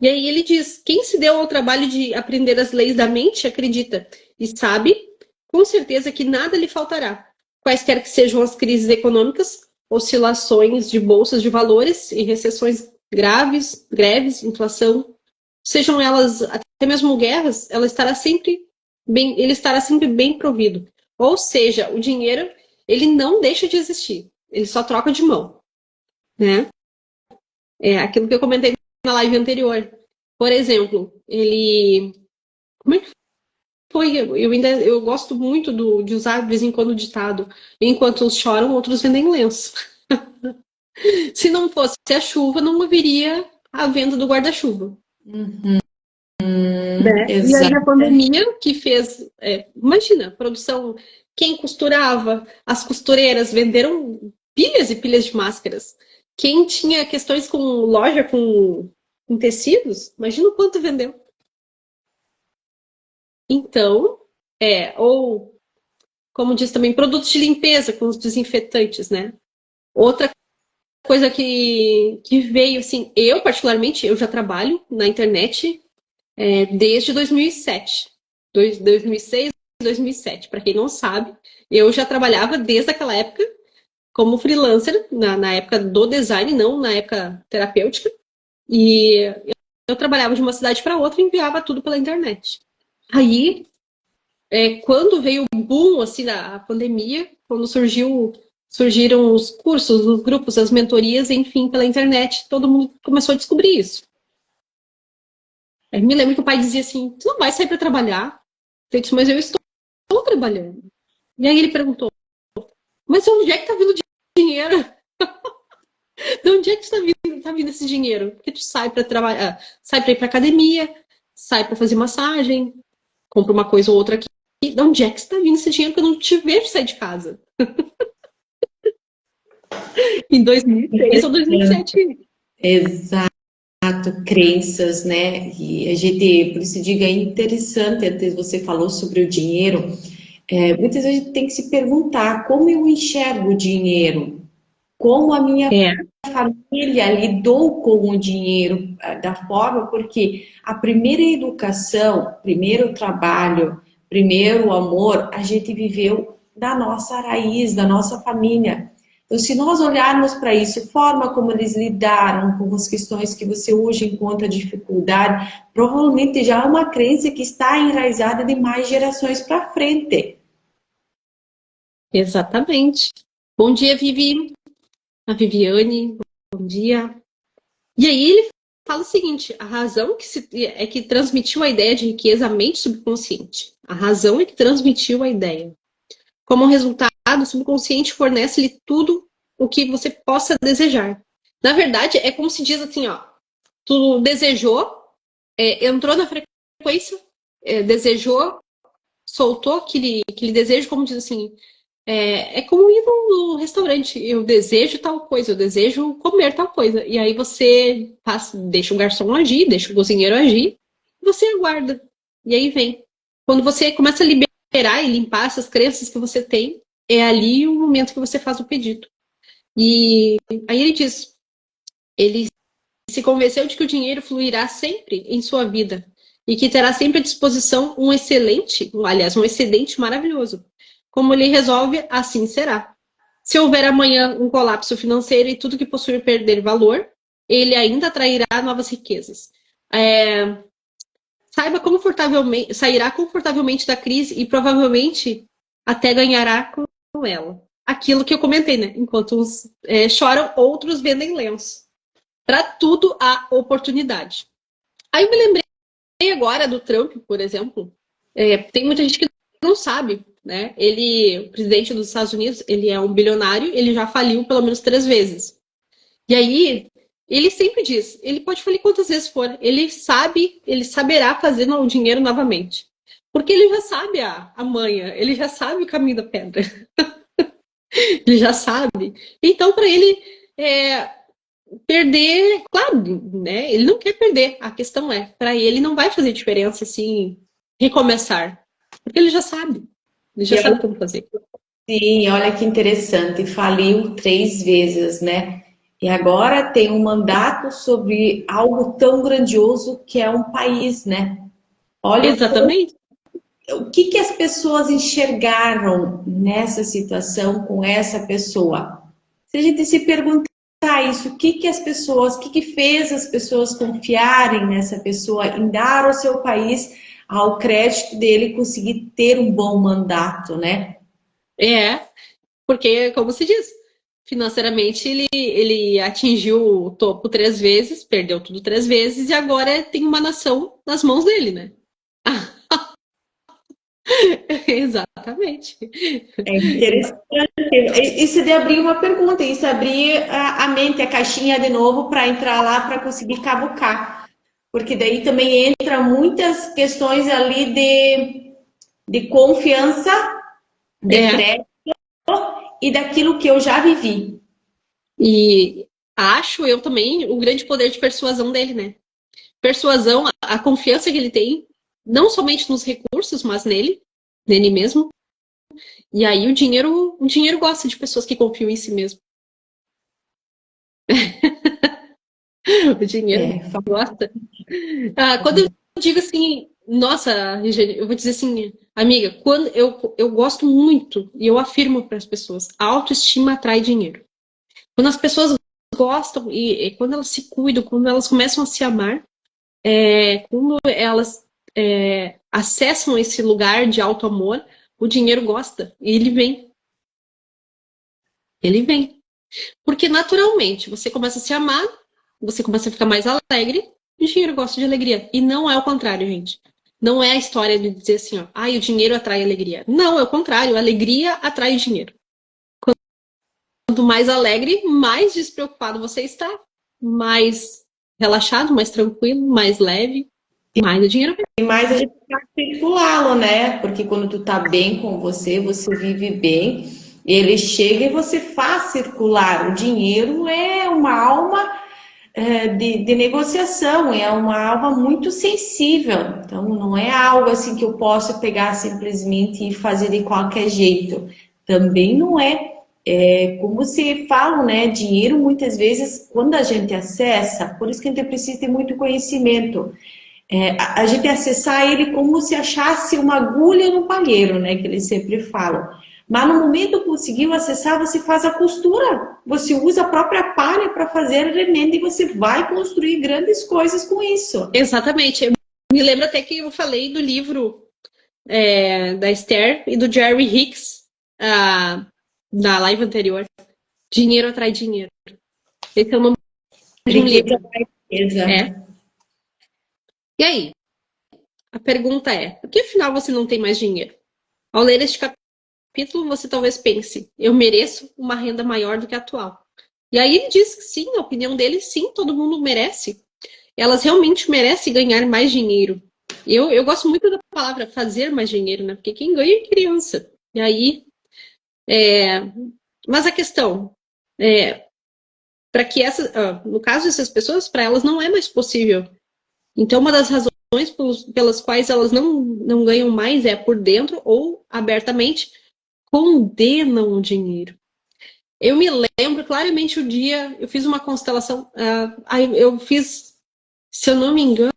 E aí ele diz: quem se deu ao trabalho de aprender as leis da mente acredita e sabe com certeza que nada lhe faltará. Quaisquer que sejam as crises econômicas, oscilações de bolsas de valores e recessões graves, greves, inflação, sejam elas até mesmo guerras, ele estará sempre bem provido. Ou seja, o dinheiro, ele não deixa de existir, ele só troca de mão, né? É aquilo que eu comentei na live anterior. Por exemplo, ele. Como é que foi? Eu gosto muito de usar de vez em quando o ditado. Enquanto uns choram, outros vendem lenço. Se não fosse a chuva, não haveria a venda do guarda-chuva. Né? E aí a Exato. pandemia que fez. Imagina, produção. Quem costurava, as costureiras venderam pilhas e pilhas de máscaras. Quem tinha questões com loja com tecidos, imagina o quanto vendeu. Então, ou como diz também, produtos de limpeza com os desinfetantes, né? Outra coisa que veio, assim, eu particularmente, eu já trabalho na internet desde 2007. 2006, 2007. Para quem não sabe, eu já trabalhava desde aquela época como freelancer, na época do design, não na época terapêutica. E eu trabalhava de uma cidade para outra e enviava tudo pela internet. Aí, quando veio o boom assim, da pandemia, quando surgiram os cursos, os grupos, as mentorias, enfim, pela internet, todo mundo começou a descobrir isso. Me lembro que o pai dizia assim: tu não vai sair para trabalhar? Eu disse, mas eu estou trabalhando. E aí ele perguntou, mas onde é que tá vindo o dinheiro? De onde é que tá vindo esse dinheiro? Porque tu sai para trabalhar, sai para ir para academia, sai para fazer massagem, compra uma coisa ou outra aqui. De onde é que está vindo esse dinheiro que eu não te vejo sair de casa? Em 2003 ou 2007. Exato, crenças, né? E a gente, por isso digo, é interessante, antes você falou sobre o dinheiro, muitas vezes a gente tem que se perguntar como eu enxergo o dinheiro, como a minha É, família lidou com o dinheiro da forma, porque a primeira educação, primeiro trabalho, primeiro amor, a gente viveu da nossa raiz, da nossa família. Então, se nós olharmos para isso, forma como eles lidaram com as questões que você hoje encontra dificuldade, provavelmente já é uma crença que está enraizada de mais gerações para frente. exatamente. Bom dia, Vivi. A Viviane, bom dia. E aí ele fala o seguinte, a razão é que transmitiu a ideia de riqueza à mente subconsciente. A razão é que transmitiu a ideia. Como resultado, o subconsciente fornece-lhe tudo o que você possa desejar. Na verdade, é como se diz assim, ó, tu desejou, entrou na frequência, desejou, soltou aquele desejo, como diz assim, é como ir no restaurante. Eu desejo tal coisa, eu desejo comer tal coisa. E aí você deixa o garçom agir, deixa o cozinheiro agir, e você aguarda. E aí vem. Quando você começa a liberar e limpar essas crenças que você tem, é ali o momento que você faz o pedido. E aí ele diz, ele se convenceu de que o dinheiro fluirá sempre em sua vida e que terá sempre à disposição um excedente maravilhoso. Como ele resolve, assim será. Se houver amanhã um colapso financeiro e tudo que possui perder valor, ele ainda atrairá novas riquezas. Sairá confortavelmente da crise e provavelmente até ganhará com ela. Aquilo que eu comentei, né? Enquanto uns choram, outros vendem lenço. Para tudo há oportunidade. Aí eu me lembrei agora do Trump, por exemplo. Tem muita gente que não sabe, né? O presidente dos Estados Unidos, ele é um bilionário, ele já faliu pelo menos 3 vezes. E aí, ele sempre diz, ele pode falir quantas vezes for, ele saberá fazer o dinheiro novamente. Porque ele já sabe a manha, ele já sabe o caminho da pedra. Ele já sabe. Então, para ele, perder, claro, né? Ele não quer perder. A questão para ele não vai fazer diferença assim recomeçar, porque ele já sabe. Ele já sabe como fazer. Sim, olha que interessante, faliu 3 vezes, né? E agora tem um mandato sobre algo tão grandioso que é um país, né? Olha Exatamente. o que que as pessoas enxergaram nessa situação com essa pessoa. Se a gente se perguntar isso, o que que as pessoas, o que que fez as pessoas confiarem nessa pessoa, em dar ao seu país ao crédito dele conseguir ter um bom mandato, né? Porque, como se diz, financeiramente ele atingiu o topo 3 vezes, perdeu tudo 3 vezes e agora tem uma nação nas mãos dele, né? Exatamente. É interessante. Isso de abrir uma pergunta, isso abrir a mente, a caixinha de novo para entrar lá para conseguir cavucar. Porque daí também entra muitas questões ali de confiança, de É. crédito e daquilo que eu já vivi. E acho eu também o grande poder de persuasão dele, né? Persuasão, a confiança que ele tem, não somente nos recursos, mas nele mesmo. E aí o dinheiro gosta de pessoas que confiam em si mesmo. O dinheiro É, gosta. Quando eu digo assim, nossa, Regiane, eu vou dizer assim, amiga, quando eu gosto muito e eu afirmo para as pessoas, a autoestima atrai dinheiro. Quando as pessoas gostam e quando elas se cuidam, quando elas começam a se amar, quando elas acessam esse lugar de alto amor, o dinheiro gosta e ele vem. Ele vem. Porque naturalmente você começa a se amar, você começa a ficar mais alegre, e o dinheiro gosta de alegria. E não é o contrário, gente. Não é a história de dizer assim, ó, o dinheiro atrai alegria. Não, é o contrário, a alegria atrai o dinheiro. Quanto mais alegre, mais despreocupado você está, mais relaxado, mais tranquilo, mais leve, mais o dinheiro vem. E mais a gente vai circulá-lo, né? Porque quando tu tá bem com você, você vive bem, ele chega e você faz circular. O dinheiro é uma alma de negociação, é uma alma muito sensível. Então, não é algo assim que eu posso pegar simplesmente e fazer de qualquer jeito. Também não é. Como se fala, né? Dinheiro, muitas vezes, quando a gente acessa, por isso que a gente precisa ter muito conhecimento. A gente acessar ele como se achasse uma agulha no palheiro, né? Que eles sempre falam. Mas no momento que conseguiu acessar, você faz a costura. Você usa a própria palha para fazer a remenda e você vai construir grandes coisas com isso. Exatamente. Eu me lembro até que eu falei do livro da Esther e do Jerry Hicks na live anterior. Dinheiro atrai dinheiro. Esse é o nome de um livro. É. E aí? A pergunta é, por que afinal você não tem mais dinheiro? Ao ler este capítulo, você talvez pense, eu mereço uma renda maior do que a atual. E aí ele diz que sim, na opinião dele, sim, todo mundo merece. Elas realmente merecem ganhar mais dinheiro. Eu gosto muito da palavra fazer mais dinheiro, né? Porque quem ganha é criança. E aí, mas a questão para que no caso dessas pessoas, para elas não é mais possível. Então, uma das razões pelas quais elas não ganham mais é por dentro ou abertamente condenam o dinheiro. Eu me lembro claramente o dia, eu fiz uma constelação, eu fiz, se eu não me engano,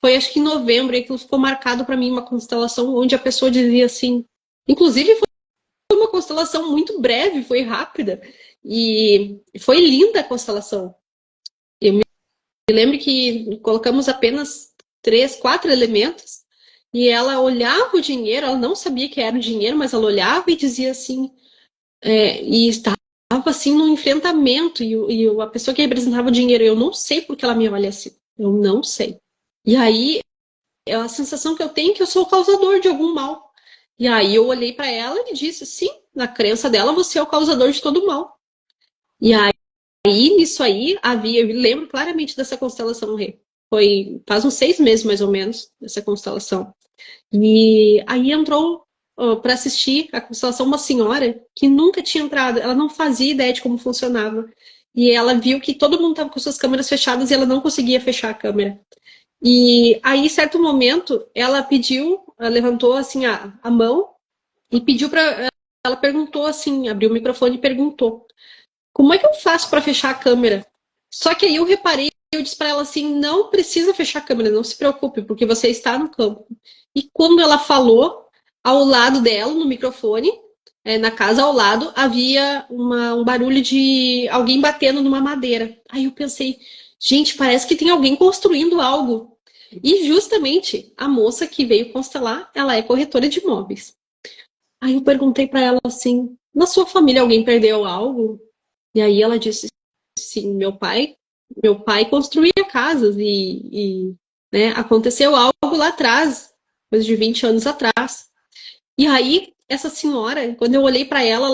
foi acho que em novembro, e aquilo ficou marcado para mim, uma constelação onde a pessoa dizia assim, inclusive foi uma constelação muito breve, foi rápida, e foi linda a constelação. Eu me lembro que colocamos apenas 3, 4 elementos, e ela olhava o dinheiro, ela não sabia que era o dinheiro, mas ela olhava e dizia assim, e estava assim num enfrentamento, e a pessoa que representava o dinheiro, eu não sei porque ela me olha assim, eu não sei. E aí, é a sensação que eu tenho é que eu sou o causador de algum mal. E aí eu olhei para ela e disse, sim, na crença dela, você é o causador de todo mal. E aí, nisso aí, eu lembro claramente dessa constelação Rê. Faz uns 6 meses, mais ou menos, essa constelação. E aí entrou para assistir a constelação uma senhora que nunca tinha entrado, ela não fazia ideia de como funcionava. E ela viu que todo mundo estava com suas câmeras fechadas e ela não conseguia fechar a câmera. E aí, em certo momento, ela levantou assim a mão e pediu para. Ela perguntou assim, abriu o microfone e perguntou: como é que eu faço para fechar a câmera? Só que aí eu reparei, eu disse para ela assim: não precisa fechar a câmera, não se preocupe, porque você está no campo. E quando ela falou, ao lado dela, no microfone, na casa ao lado, havia um barulho de alguém batendo numa madeira. Aí eu pensei, gente, parece que tem alguém construindo algo. E justamente a moça que veio constelar, ela é corretora de imóveis. Aí eu perguntei para ela assim: na sua família alguém perdeu algo? E aí ela disse: sim, meu pai construía casas né, aconteceu algo lá atrás, coisa de 20 anos atrás. E aí essa senhora, quando eu olhei para ela,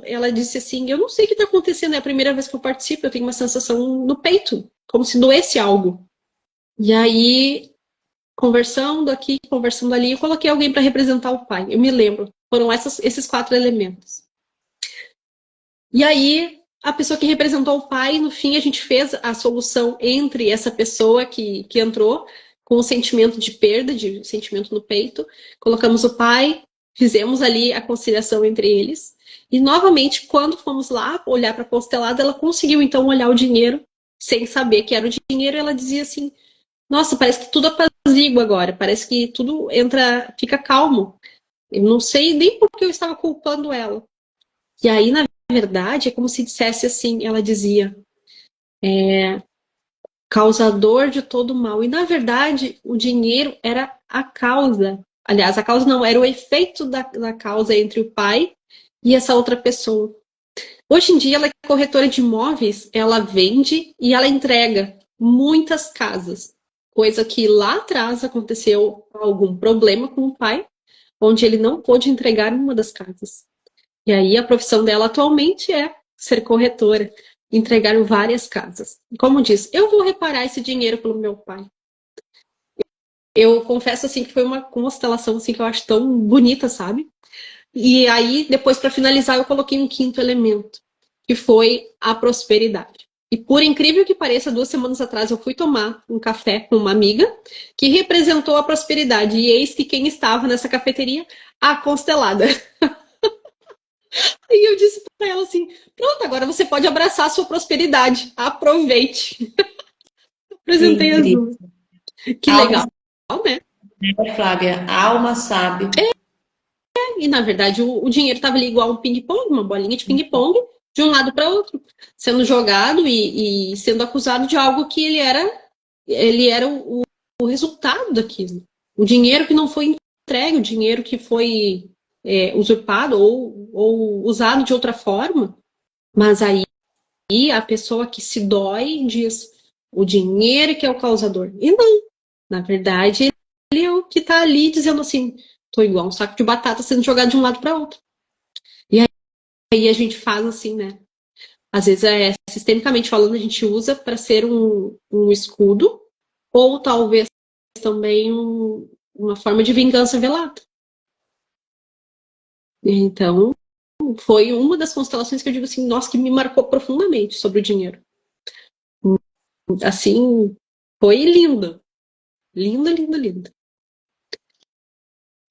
ela disse assim: eu não sei o que está acontecendo, é a primeira vez que eu participo, eu tenho uma sensação no peito, como se doesse algo. E aí, conversando aqui, conversando ali, eu coloquei alguém para representar o pai. Eu me lembro, foram esses 4 elementos. E aí, a pessoa que representou o pai, no fim, a gente fez a solução entre essa pessoa que entrou com o sentimento de perda, de sentimento no peito, colocamos o pai, fizemos ali a conciliação entre eles. E, novamente, quando fomos lá olhar para a constelada, ela conseguiu, então, olhar o dinheiro, sem saber que era o dinheiro, e ela dizia assim: nossa, parece que tudo apazigua agora, parece que tudo fica calmo. Eu não sei nem por que eu estava culpando ela. E aí, na verdade, é como se dissesse assim, ela dizia, causador de todo mal. E, na verdade, o dinheiro era a causa. Aliás, a causa não, era o efeito da causa entre o pai e essa outra pessoa. Hoje em dia, ela é corretora de imóveis, ela vende e ela entrega muitas casas. coisa que lá atrás aconteceu algum problema com o pai, onde ele não pôde entregar uma das casas. E aí a profissão dela atualmente é ser corretora, entregar várias casas. Como diz, eu vou reparar esse dinheiro pelo meu pai. Eu confesso assim que foi uma constelação assim que eu acho tão bonita, sabe? E aí depois para finalizar eu coloquei um quinto elemento, que foi a prosperidade. E por incrível que pareça, 2 semanas atrás eu fui tomar um café com uma amiga que representou a prosperidade. E eis que quem estava nessa cafeteria? A constelada. E eu disse para ela assim: pronto, agora você pode abraçar a sua prosperidade. Aproveite. Apresentei as Incrível. duas. Que Alma, legal, né? né, Flávia? A alma sabe. E na verdade o dinheiro estava ali igual um ping-pong, uma bolinha de ping-pong, de um lado para outro, sendo jogado e sendo acusado de algo que ele era o resultado daquilo. O dinheiro que não foi entregue, o dinheiro que foi usurpado ou usado de outra forma. Mas aí a pessoa que se dói diz o dinheiro que é o causador. E não, na verdade, ele é o que está ali dizendo assim, tô igual um saco de batata sendo jogado de um lado para outro. E aí a gente faz assim, né? Às vezes, sistemicamente falando, a gente usa para ser um escudo, ou talvez também uma forma de vingança velada. Então, foi uma das constelações que eu digo assim, nossa, que me marcou profundamente sobre o dinheiro. Assim, foi lindo. Lindo, lindo, lindo.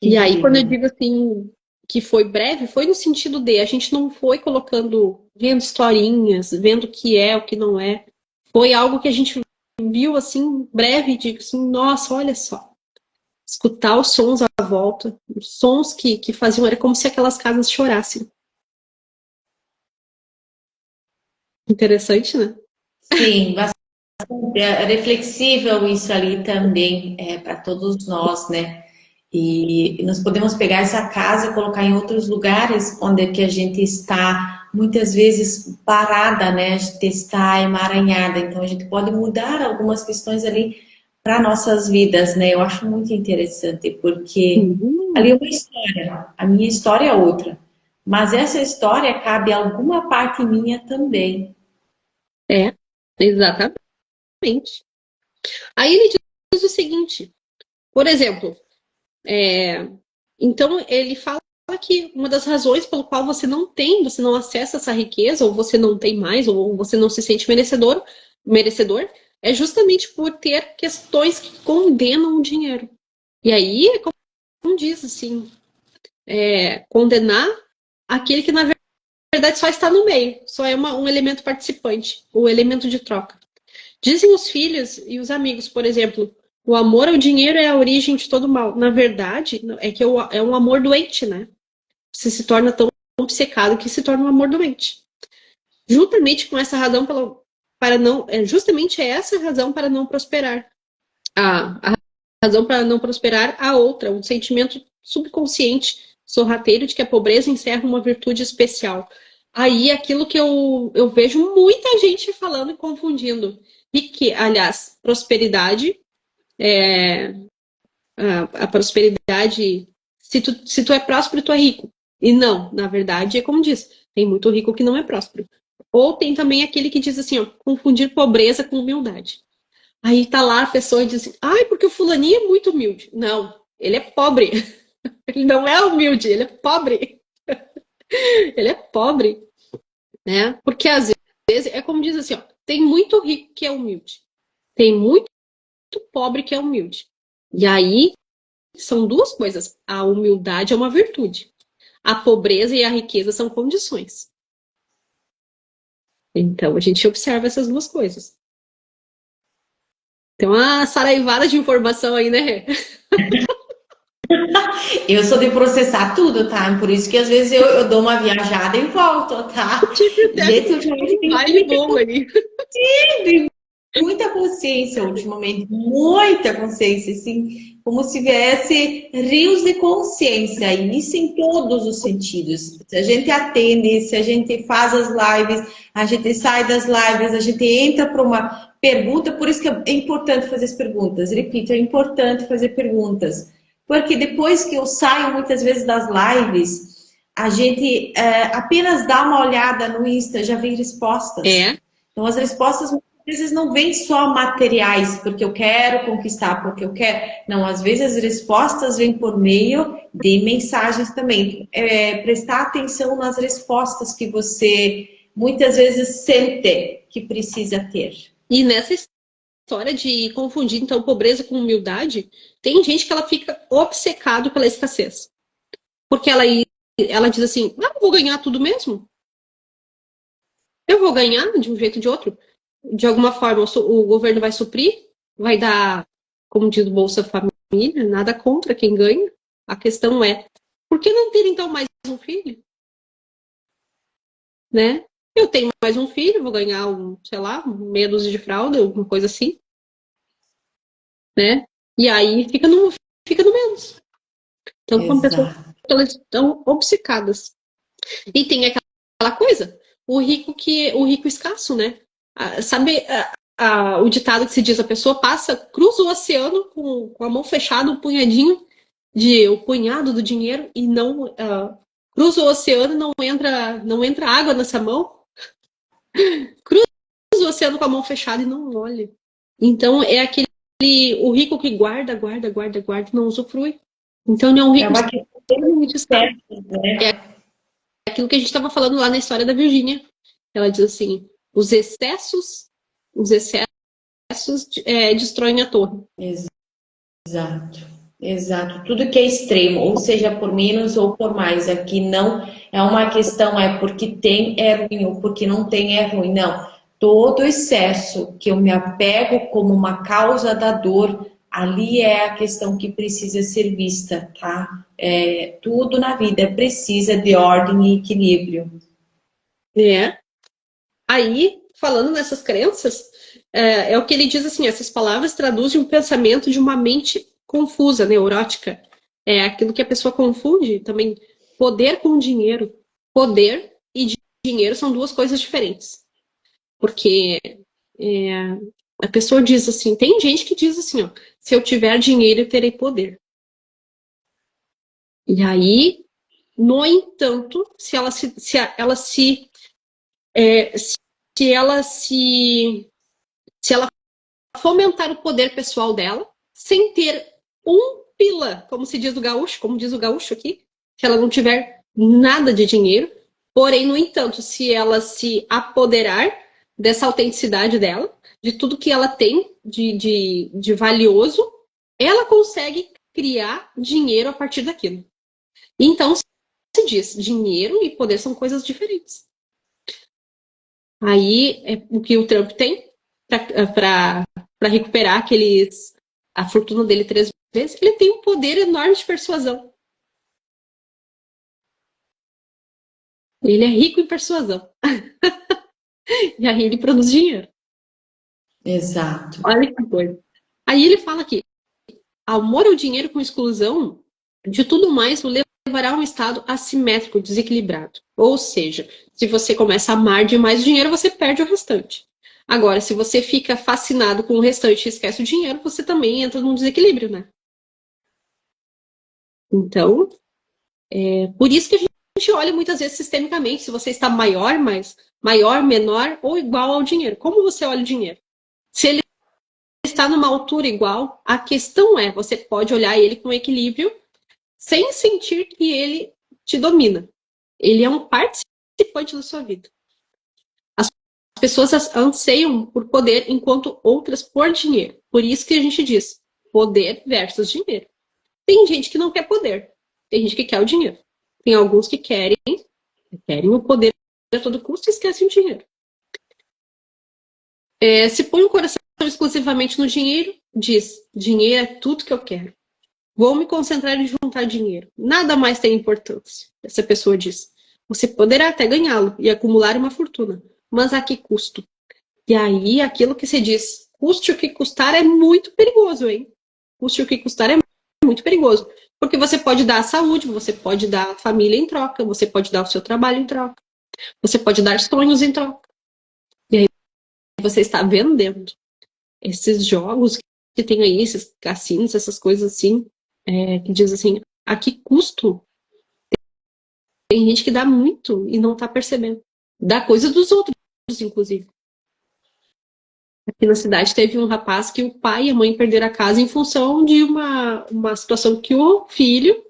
E aí, quando eu Incrível. digo assim, que foi breve, foi no sentido de a gente não foi colocando, vendo historinhas, vendo o que é, o que não é. Foi algo que a gente viu assim, breve, e digo assim, nossa, olha só. Escutar os sons à volta, os sons que faziam, era como se aquelas casas chorassem. Interessante, né? Sim, bastante. É reflexível isso ali também, para todos nós, né? E nós podemos pegar essa casa e colocar em outros lugares onde é que a gente está muitas vezes parada, né? A gente está emaranhada, então a gente pode mudar algumas questões ali para nossas vidas, né? Eu acho muito interessante porque ali é uma história, a minha história é outra, mas essa história cabe a alguma parte minha também. É, exatamente. Aí ele diz o seguinte, por exemplo, então ele fala que uma das razões pelo qual você não acessa essa riqueza, ou você não tem mais, ou você não se sente merecedor, é justamente por ter questões que condenam o dinheiro. E aí, como diz assim, condenar aquele que na verdade só está no meio, só é um elemento participante, o elemento de troca. Dizem os filhos e os amigos, por exemplo, o amor ao dinheiro é a origem de todo mal. Na verdade, é que é um amor doente, né? Você se torna tão obcecado que se torna um amor doente. Juntamente com essa razão para não, justamente essa razão para não prosperar. A razão para não prosperar a outra, um sentimento subconsciente, sorrateiro de que a pobreza encerra uma virtude especial. Aí aquilo que eu vejo muita gente falando e confundindo. E que, aliás, prosperidade, a prosperidade, se tu é próspero, tu é rico. E não, na verdade, é como diz, tem muito rico que não é próspero. Ou tem também aquele que diz assim, ó, confundir pobreza com humildade. Aí tá lá a pessoa e diz assim, ai, porque o fulaninho é muito humilde. Não, ele é pobre. Ele não é humilde, ele é pobre. Ele é pobre, né? Porque às vezes, é como diz assim, ó, tem muito rico que é humilde. Tem muito pobre que é humilde. E aí, são duas coisas. A humildade é uma virtude. A pobreza e a riqueza são condições. Então, a gente observa essas duas coisas. Tem uma saraivada de informação aí, né? Eu sou de processar tudo, tá? Por isso que às vezes eu dou uma viajada e volto, tá? Tive De até jeito um baile bom ali. muita consciência ultimamente, muita consciência, assim, como se viesse rios de consciência, e isso em todos os sentidos. Se a gente atende, se a gente faz as lives, a gente sai das lives, a gente entra para uma pergunta, por isso que é importante fazer as perguntas. Repito, é importante fazer perguntas, porque depois que eu saio muitas vezes das lives, a gente apenas dá uma olhada no Insta, já vem respostas. Então, as respostas às vezes não vêm só materiais, porque eu quero conquistar, porque eu quero. Não, às vezes as respostas vêm por meio de mensagens também. Prestar atenção nas respostas que você muitas vezes sente que precisa ter. E nessa história de confundir, então, pobreza com humildade, tem gente que ela fica obcecado pela escassez. Porque ela diz assim, eu vou ganhar tudo mesmo. Eu vou ganhar de um jeito ou de outro. De alguma forma, o governo vai suprir, vai dar, como diz o Bolsa Família, nada contra quem ganha. A questão é, por que não ter, então, mais um filho? Né? Eu tenho mais um filho, vou ganhar, sei lá, meia dúzia de fralda, alguma coisa assim. Né? E aí fica no menos. Então, como pessoas, elas estão obcecadas. E tem aquela coisa, o rico escasso, né? Sabe o ditado que se diz, a pessoa cruza o oceano com a mão fechada, o punhado do dinheiro e não cruza o oceano e não entra água nessa mão. Cruza o oceano com a mão fechada e não olha. Então é o rico que guarda, não usufrui. Então ele é um rico extremamente escasso. É aquilo que a gente estava falando lá na história da Virgínia. Ela diz assim, os excessos destroem a torre. Exato. Tudo que é extremo, ou seja, por menos ou por mais, aqui não é uma questão, porque tem é ruim, ou porque não tem é ruim, não. Todo excesso que eu me apego como uma causa da dor, ali é a questão que precisa ser vista, tá? Tudo na vida precisa de ordem e equilíbrio. Aí, falando nessas crenças, é o que ele diz assim, essas palavras traduzem um pensamento de uma mente confusa, neurótica. É aquilo que a pessoa confunde também, poder com dinheiro. Poder e dinheiro são duas coisas diferentes. Porque a pessoa diz assim, tem gente que diz assim, ó, se eu tiver dinheiro, eu terei poder. E aí, no entanto, se ela fomentar o poder pessoal dela, sem ter um pila, como se diz o gaúcho, como diz o gaúcho aqui, se ela não tiver nada de dinheiro, porém, no entanto, se ela se apoderar dessa autenticidade dela, de tudo que ela tem de valioso, ela consegue criar dinheiro a partir daquilo. Então, se diz, dinheiro e poder são coisas diferentes. Aí, o que o Trump tem para recuperar a fortuna dele 3 vezes, ele tem um poder enorme de persuasão. Ele é rico em persuasão. E aí ele produz dinheiro. Exato. Olha que coisa. Aí ele fala aqui, amor ao dinheiro com exclusão de tudo mais o levará a um estado assimétrico, desequilibrado. Ou seja, se você começa a amar demais o dinheiro, você perde o restante. Agora, se você fica fascinado com o restante e esquece o dinheiro, você também entra num desequilíbrio, né? Então, por isso que a gente olha muitas vezes sistemicamente, se você está maior, menor ou igual ao dinheiro. Como você olha o dinheiro? Se ele está numa altura igual, a questão você pode olhar ele com equilíbrio sem sentir que ele te domina. Ele é um participante da sua vida. As pessoas anseiam por poder, enquanto outras por dinheiro. Por isso que a gente diz poder versus dinheiro. Tem gente que não quer poder. Tem gente que quer o dinheiro. Tem alguns que querem o poder a todo custo e esquecem o dinheiro. Se põe o coração exclusivamente no dinheiro, diz, dinheiro é tudo que eu quero. Vou me concentrar em juntar dinheiro. Nada mais tem importância. Essa pessoa diz. Você poderá até ganhá-lo e acumular uma fortuna. Mas a que custo? E aí, aquilo que se diz, custe o que custar, é muito perigoso, hein? Custe o que custar é muito perigoso. Porque você pode dar a saúde, você pode dar a família em troca, você pode dar o seu trabalho em troca, você pode dar sonhos em troca. E aí você está vendendo esses jogos que tem aí, esses cassinos, essas coisas assim, que diz assim, a que custo? Tem gente que dá muito e não está percebendo. Dá coisa dos outros, inclusive. Aqui na cidade teve um rapaz que o pai e a mãe perderam a casa em função de uma situação que o filho,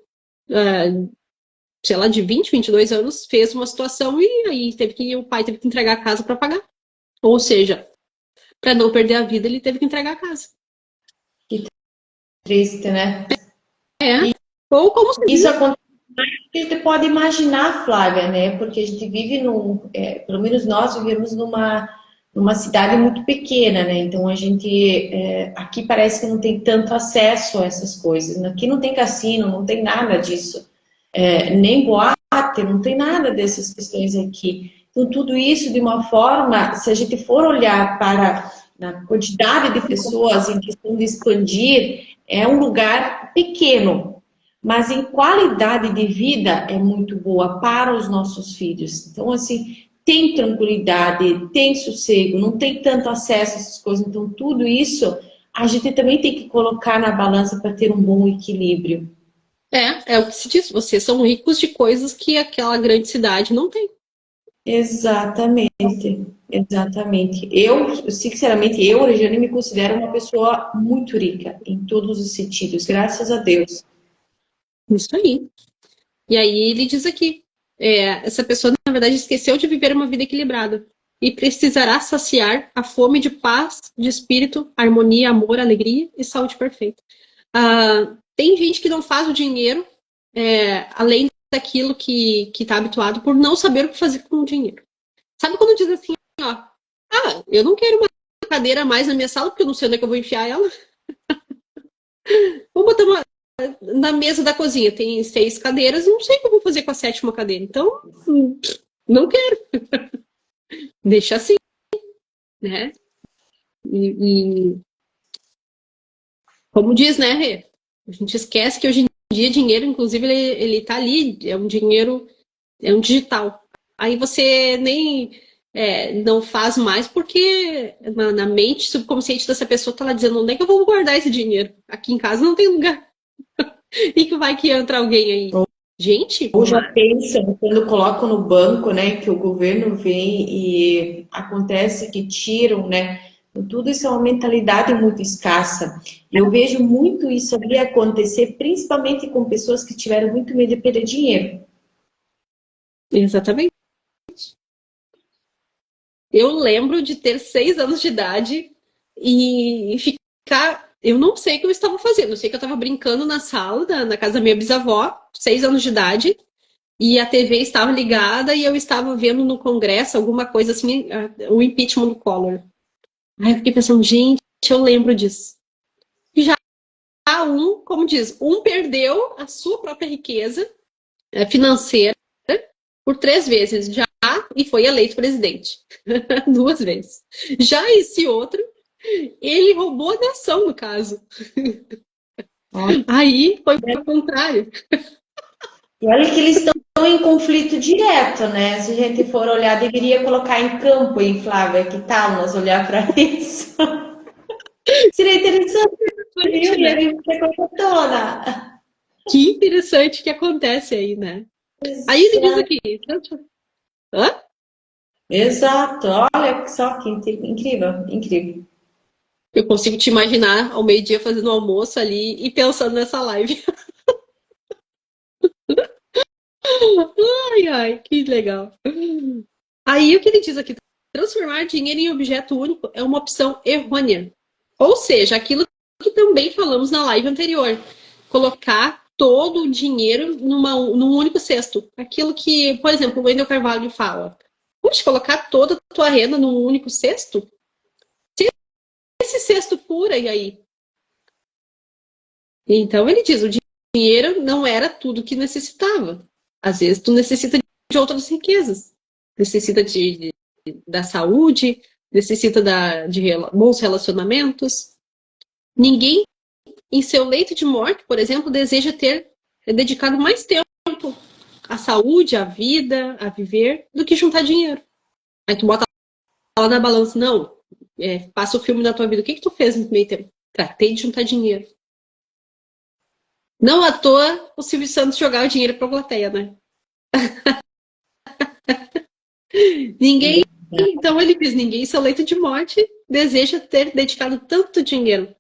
sei lá, de 20, 22 anos, fez uma situação e aí o pai teve que entregar a casa para pagar. Ou seja, para não perder a vida, ele teve que entregar a casa. Que triste, né? É. Ou como se Isso acontece mais do que a gente pode imaginar, Flávia, né? Porque a gente vive pelo menos nós vivemos numa cidade muito pequena, né? Então a gente aqui parece que não tem tanto acesso a essas coisas. Aqui não tem cassino, não tem nada disso. Nem boate, não tem nada dessas questões aqui. Então tudo isso de uma forma, se a gente for olhar para a quantidade de pessoas em questão de expandir, é um lugar pequeno, mas em qualidade de vida é muito boa para os nossos filhos. Então, assim, tem tranquilidade, tem sossego, não tem tanto acesso a essas coisas. Então, tudo isso a gente também tem que colocar na balança para ter um bom equilíbrio. é o que se diz, vocês são ricos de coisas que aquela grande cidade não tem. Exatamente, exatamente. Sinceramente, Regiane, me considero uma pessoa muito rica em todos os sentidos, graças a Deus. Isso aí. E aí ele diz aqui, essa pessoa, na verdade, esqueceu de viver uma vida equilibrada e precisará saciar a fome de paz, de espírito, harmonia, amor, alegria e saúde perfeita. Tem gente que não faz o dinheiro além daquilo que está habituado por não saber o que fazer com o dinheiro. Sabe quando diz assim, ó, eu não quero uma cadeira mais na minha sala porque eu não sei onde é que eu vou enfiar ela. Vou botar na mesa da cozinha, tem 6 cadeiras, não sei o que eu vou fazer com a 7ª cadeira. Então, não quero. Deixa assim, né? E como diz, né, Rê? A gente esquece que hoje em dia dinheiro, inclusive, ele tá ali, é um dinheiro, é um digital. Aí você nem não faz mais porque na mente subconsciente dessa pessoa tá lá dizendo onde é que eu vou guardar esse dinheiro? Aqui em casa não tem lugar. E que vai que entra alguém aí. Gente, Ou já pensam quando colocam no banco, né, que o governo vem e acontece que tiram, né? Tudo isso é uma mentalidade muito escassa. Eu vejo muito isso ali acontecer, principalmente com pessoas que tiveram muito medo de perder dinheiro. exatamente. Eu lembro de ter 6 anos de idade e ficar. Eu não sei o que eu estava fazendo. Eu sei que eu estava brincando na sala, na casa da minha bisavó, 6 anos de idade, e a TV estava ligada e eu estava vendo no Congresso alguma coisa assim, o impeachment do Collor. Aí eu fiquei pensando, gente, eu lembro disso. Já como diz, perdeu a sua própria riqueza financeira por 3 vezes já e foi eleito presidente. 2 vezes. Já esse outro, ele roubou a nação, no caso. Aí foi o contrário. E olha que eles estão em conflito direto, né? Se a gente for olhar, deveria colocar em campo, hein, Flávia? Que tal nós olhar para isso? Seria interessante, viu? E a gente toda. Que interessante que acontece aí, né? Aí ele diz aqui. Hã? Exato, olha só que incrível, incrível. Eu consigo te imaginar ao meio-dia fazendo almoço ali e pensando nessa live. Ai, ai, que legal. Aí o que ele diz aqui? Transformar dinheiro em objeto único é uma opção errônea. Ou seja, aquilo que também falamos na live anterior. Colocar todo o dinheiro num único cesto. Aquilo que, por exemplo, o Wendel Carvalho fala. Puxa, colocar toda a tua renda num único cesto? Se esse cesto fura, e aí? Então ele diz, o dinheiro não era tudo que necessitava. Às vezes tu necessita de outras riquezas. Necessita da saúde, necessita de bons relacionamentos. Ninguém em seu leito de morte, por exemplo, deseja ter dedicado mais tempo à saúde, à vida, a viver, do que juntar dinheiro. Aí tu bota lá na balança, não, passa o filme da tua vida. O que tu fez no meio tempo? Tratei de juntar dinheiro. Não à toa o Silvio Santos jogava dinheiro pra plateia, né? Ninguém, então ele diz, ninguém em seu leito de morte deseja ter dedicado tanto dinheiro,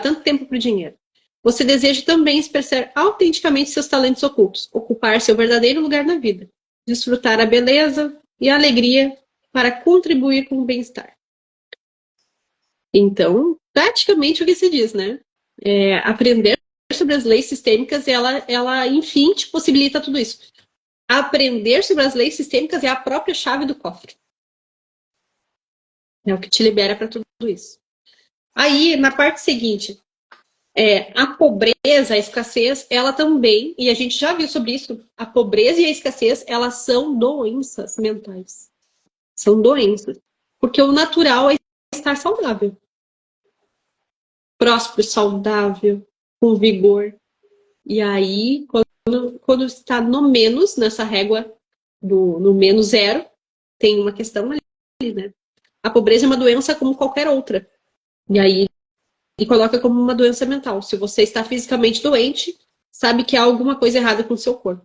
tanto tempo para o dinheiro. Você deseja também expressar autenticamente seus talentos ocultos, ocupar seu verdadeiro lugar na vida, desfrutar a beleza e a alegria para contribuir com o bem-estar. Então, praticamente o que se diz, né? Aprender sobre as leis sistêmicas, ela enfim, te possibilita tudo isso. Aprender sobre as leis sistêmicas é a própria chave do cofre. É o que te libera para tudo isso. Aí, na parte seguinte, a pobreza, a escassez, ela também, e a gente já viu sobre isso, a pobreza e a escassez, elas são doenças mentais. São doenças. Porque o natural é estar saudável. Próspero, saudável, com vigor. E aí, quando está no menos, nessa régua no menos zero, tem uma questão ali, né? A pobreza é uma doença como qualquer outra. E aí, ele coloca como uma doença mental. Se você está fisicamente doente, sabe que há alguma coisa errada com o seu corpo.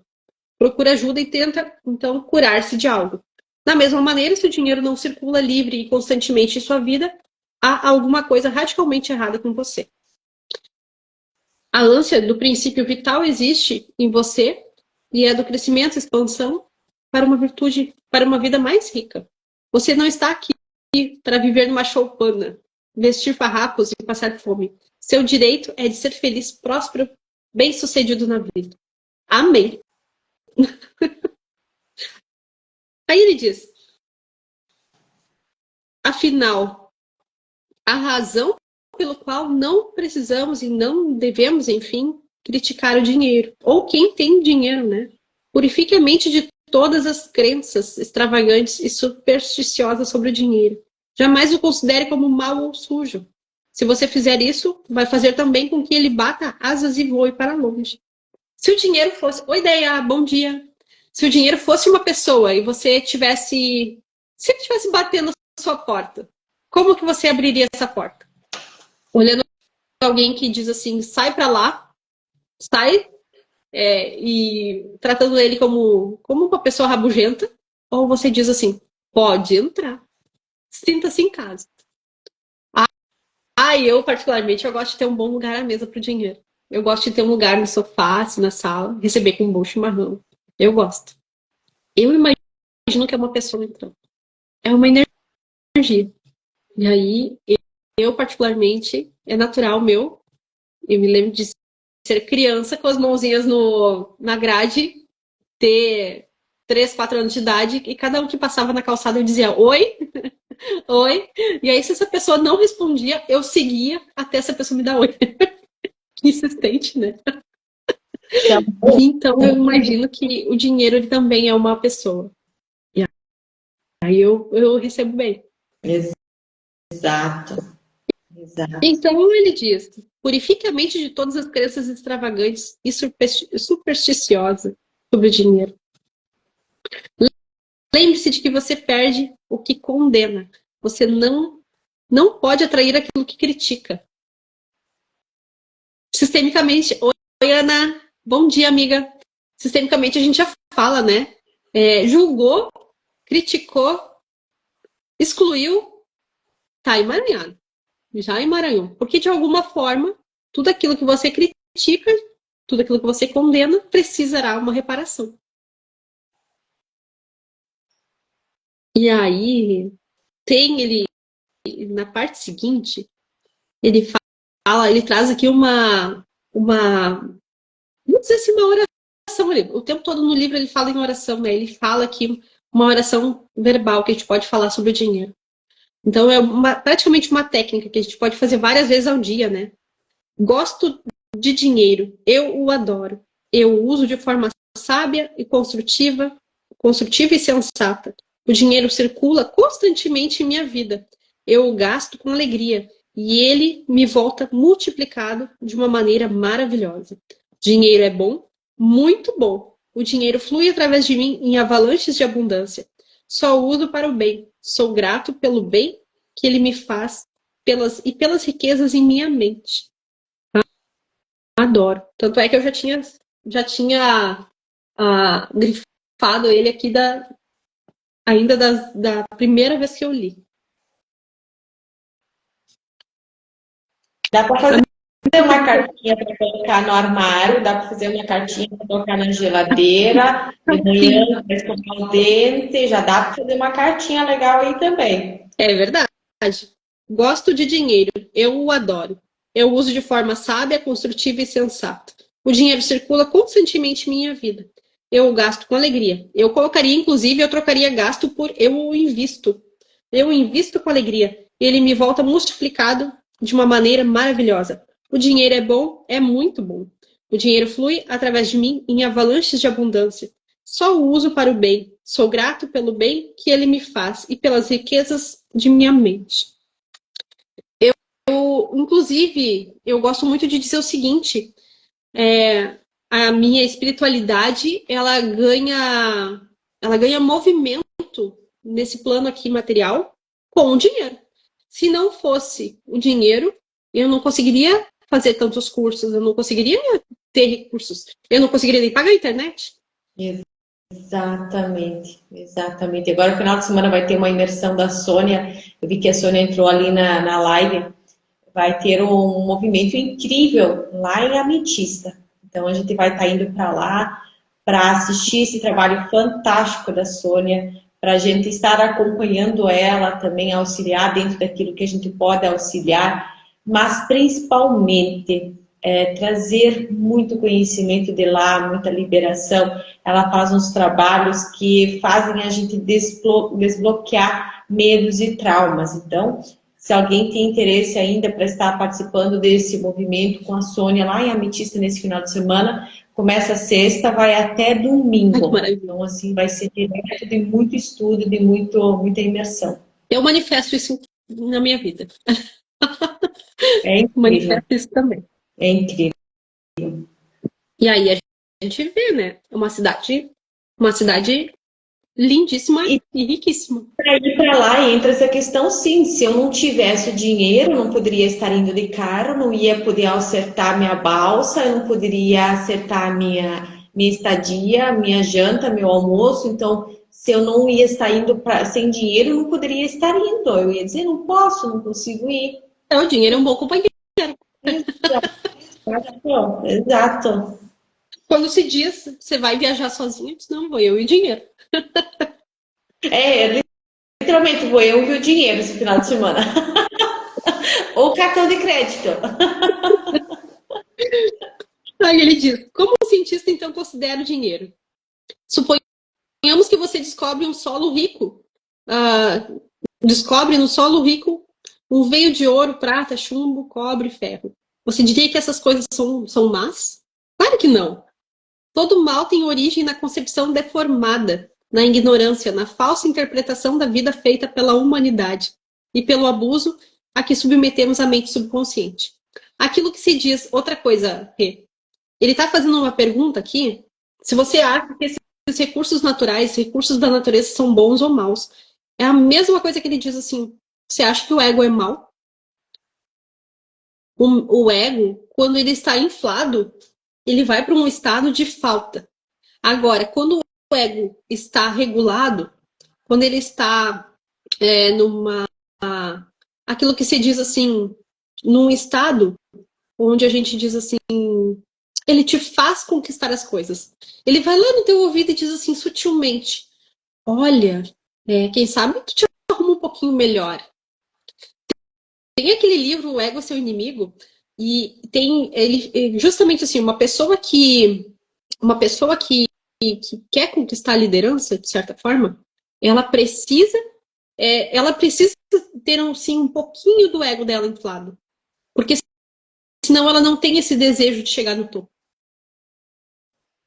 Procura ajuda e tenta, então, curar-se de algo. Da mesma maneira, se o dinheiro não circula livre e constantemente em sua vida, há alguma coisa radicalmente errada com você. A ânsia do princípio vital existe em você e é do crescimento e expansão para uma virtude, para uma vida mais rica. Você não está aqui para viver numa choupana, vestir farrapos e passar fome. Seu direito é de ser feliz, próspero, bem-sucedido na vida. Amém. Aí ele diz, afinal, a razão pelo qual não precisamos e não devemos, enfim, criticar o dinheiro. Ou quem tem dinheiro, né? Purifique a mente de todas as crenças extravagantes e supersticiosas sobre o dinheiro. Jamais o considere como mau ou sujo. Se você fizer isso, vai fazer também com que ele bata asas e voe para longe. Se o dinheiro fosse... Oi, Deia, bom dia. Se o dinheiro fosse uma pessoa e você tivesse... Se ele estivesse batendo na sua porta, como que você abriria essa porta? Olhando alguém que diz assim, sai para lá, sai, e tratando ele como uma pessoa rabugenta, ou você diz assim, pode entrar, sinta-se em casa. Eu particularmente, eu gosto de ter um bom lugar à mesa para o dinheiro. Eu gosto de ter um lugar no sofá, assim, na sala, receber com um bom chimarrão. Eu gosto. Eu imagino que é uma pessoa entrando. É uma energia. E aí, eu particularmente, é natural meu. Eu me lembro de ser criança com as mãozinhas na grade, ter 3, 4 anos de idade, e cada um que passava na calçada eu dizia oi, oi. E aí, se essa pessoa não respondia, eu seguia até essa pessoa me dar oi. Que insistente, né? Então, eu imagino que o dinheiro ele também é uma pessoa. E aí eu recebo bem. Exato. Exato. Então, ele diz, purifique a mente de todas as crenças extravagantes e supersticiosas sobre o dinheiro. Lembre-se de que você perde o que condena. Você não pode atrair aquilo que critica. Sistemicamente, oi Ana, bom dia amiga. Sistemicamente a gente já fala, né? Julgou, criticou, excluiu, tá emaranhado. Já emaranhou. Porque de alguma forma, tudo aquilo que você critica, tudo aquilo que você condena, precisará uma reparação. E aí, ele, na parte seguinte, ele traz aqui vamos dizer assim, uma oração ali. O tempo todo no livro ele fala em oração, né? Ele fala aqui uma oração verbal que a gente pode falar sobre o dinheiro. Então é praticamente uma técnica que a gente pode fazer várias vezes ao dia, né? Gosto de dinheiro, eu o adoro. Eu o uso de forma sábia e construtiva e sensata. O dinheiro circula constantemente em minha vida. Eu o gasto com alegria e ele me volta multiplicado de uma maneira maravilhosa. Dinheiro é bom, muito bom. O dinheiro flui através de mim em avalanches de abundância. Só o uso para o bem. Sou grato pelo bem que ele me faz pelas riquezas em minha mente. Adoro. Tanto é que eu já tinha grifado ele aqui ainda da primeira vez que eu li. Dá para fazer uma cartinha para colocar no armário, dá para fazer uma cartinha para colocar na geladeira, de manhã para escovar o dente, já dá para fazer uma cartinha legal aí também. É verdade. Gosto de dinheiro. Eu o adoro. Eu o uso de forma sábia, construtiva e sensata. O dinheiro circula constantemente em minha vida. Eu o gasto com alegria. Eu colocaria, inclusive, eu trocaria gasto por eu o invisto. Eu o invisto com alegria. Ele me volta multiplicado de uma maneira maravilhosa. O dinheiro é bom, é muito bom. O dinheiro flui através de mim em avalanches de abundância. Só o uso para o bem. Sou grato pelo bem que ele me faz e pelas riquezas de minha mente. Inclusive, eu gosto muito de dizer o seguinte: a minha espiritualidade ela ganha movimento nesse plano aqui material com o dinheiro. Se não fosse o dinheiro, eu não conseguiria fazer tantos cursos, eu não conseguiria ter recursos, eu não conseguiria nem pagar a internet. Exatamente, exatamente. Agora, no final de semana, vai ter uma imersão da Sônia. Eu vi que a Sônia entrou ali na live. Vai ter um movimento incrível lá em Ametista. Então, a gente vai estar indo para lá para assistir esse trabalho fantástico da Sônia, para a gente estar acompanhando ela, também auxiliar dentro daquilo que a gente pode auxiliar, mas principalmente trazer muito conhecimento de lá, muita liberação. Ela faz uns trabalhos que fazem a gente desbloquear medos e traumas. Então, se alguém tem interesse ainda para estar participando desse movimento com a Sônia lá em Ametista nesse final de semana, começa sexta, vai até domingo. Então, assim, vai ser direto de muito estudo, de muita imersão. Eu manifesto isso na minha vida. É incrível. Manifesto isso também. É incrível. E aí a gente vê, né? Uma cidade lindíssima e riquíssima. Para ir para lá entra essa questão, sim. Se eu não tivesse o dinheiro, não poderia estar indo de carro, não ia poder acertar minha balsa, eu não poderia acertar minha estadia, minha janta, meu almoço. Então, se eu não ia estar indo sem dinheiro, eu não poderia estar indo. Eu ia dizer, não posso, não consigo ir. O dinheiro é um bom companheiro. Exato. Quando se diz, você vai viajar sozinho, diz, não, vou eu e o dinheiro. Literalmente, vou eu e o dinheiro esse final de semana. Ou cartão de crédito. Aí ele diz, como um cientista então considera o dinheiro? Suponhamos que você descobre um solo rico. Descobre no solo rico um veio de ouro, prata, chumbo, cobre, ferro. Você diria que essas coisas são más? Claro que não. Todo mal tem origem na concepção deformada, na ignorância, na falsa interpretação da vida feita pela humanidade e pelo abuso a que submetemos a mente subconsciente. Aquilo que se diz, outra coisa, Rê, ele está fazendo uma pergunta aqui, se você acha que esses recursos naturais, recursos da natureza são bons ou maus. É a mesma coisa que ele diz assim, você acha que o ego é mau? O ego, quando ele está inflado, ele vai para um estado de falta. Agora, quando o ego está regulado, quando ele está aquilo que se diz assim, num estado onde a gente diz assim, ele te faz conquistar as coisas. Ele vai lá no teu ouvido e diz assim, sutilmente, olha, quem sabe tu te arruma um pouquinho melhor. Tem aquele livro, O Ego é Seu Inimigo, e tem ele justamente assim, uma pessoa que quer conquistar a liderança, de certa forma, ela precisa ter assim, um pouquinho do ego dela inflado. Porque senão ela não tem esse desejo de chegar no topo.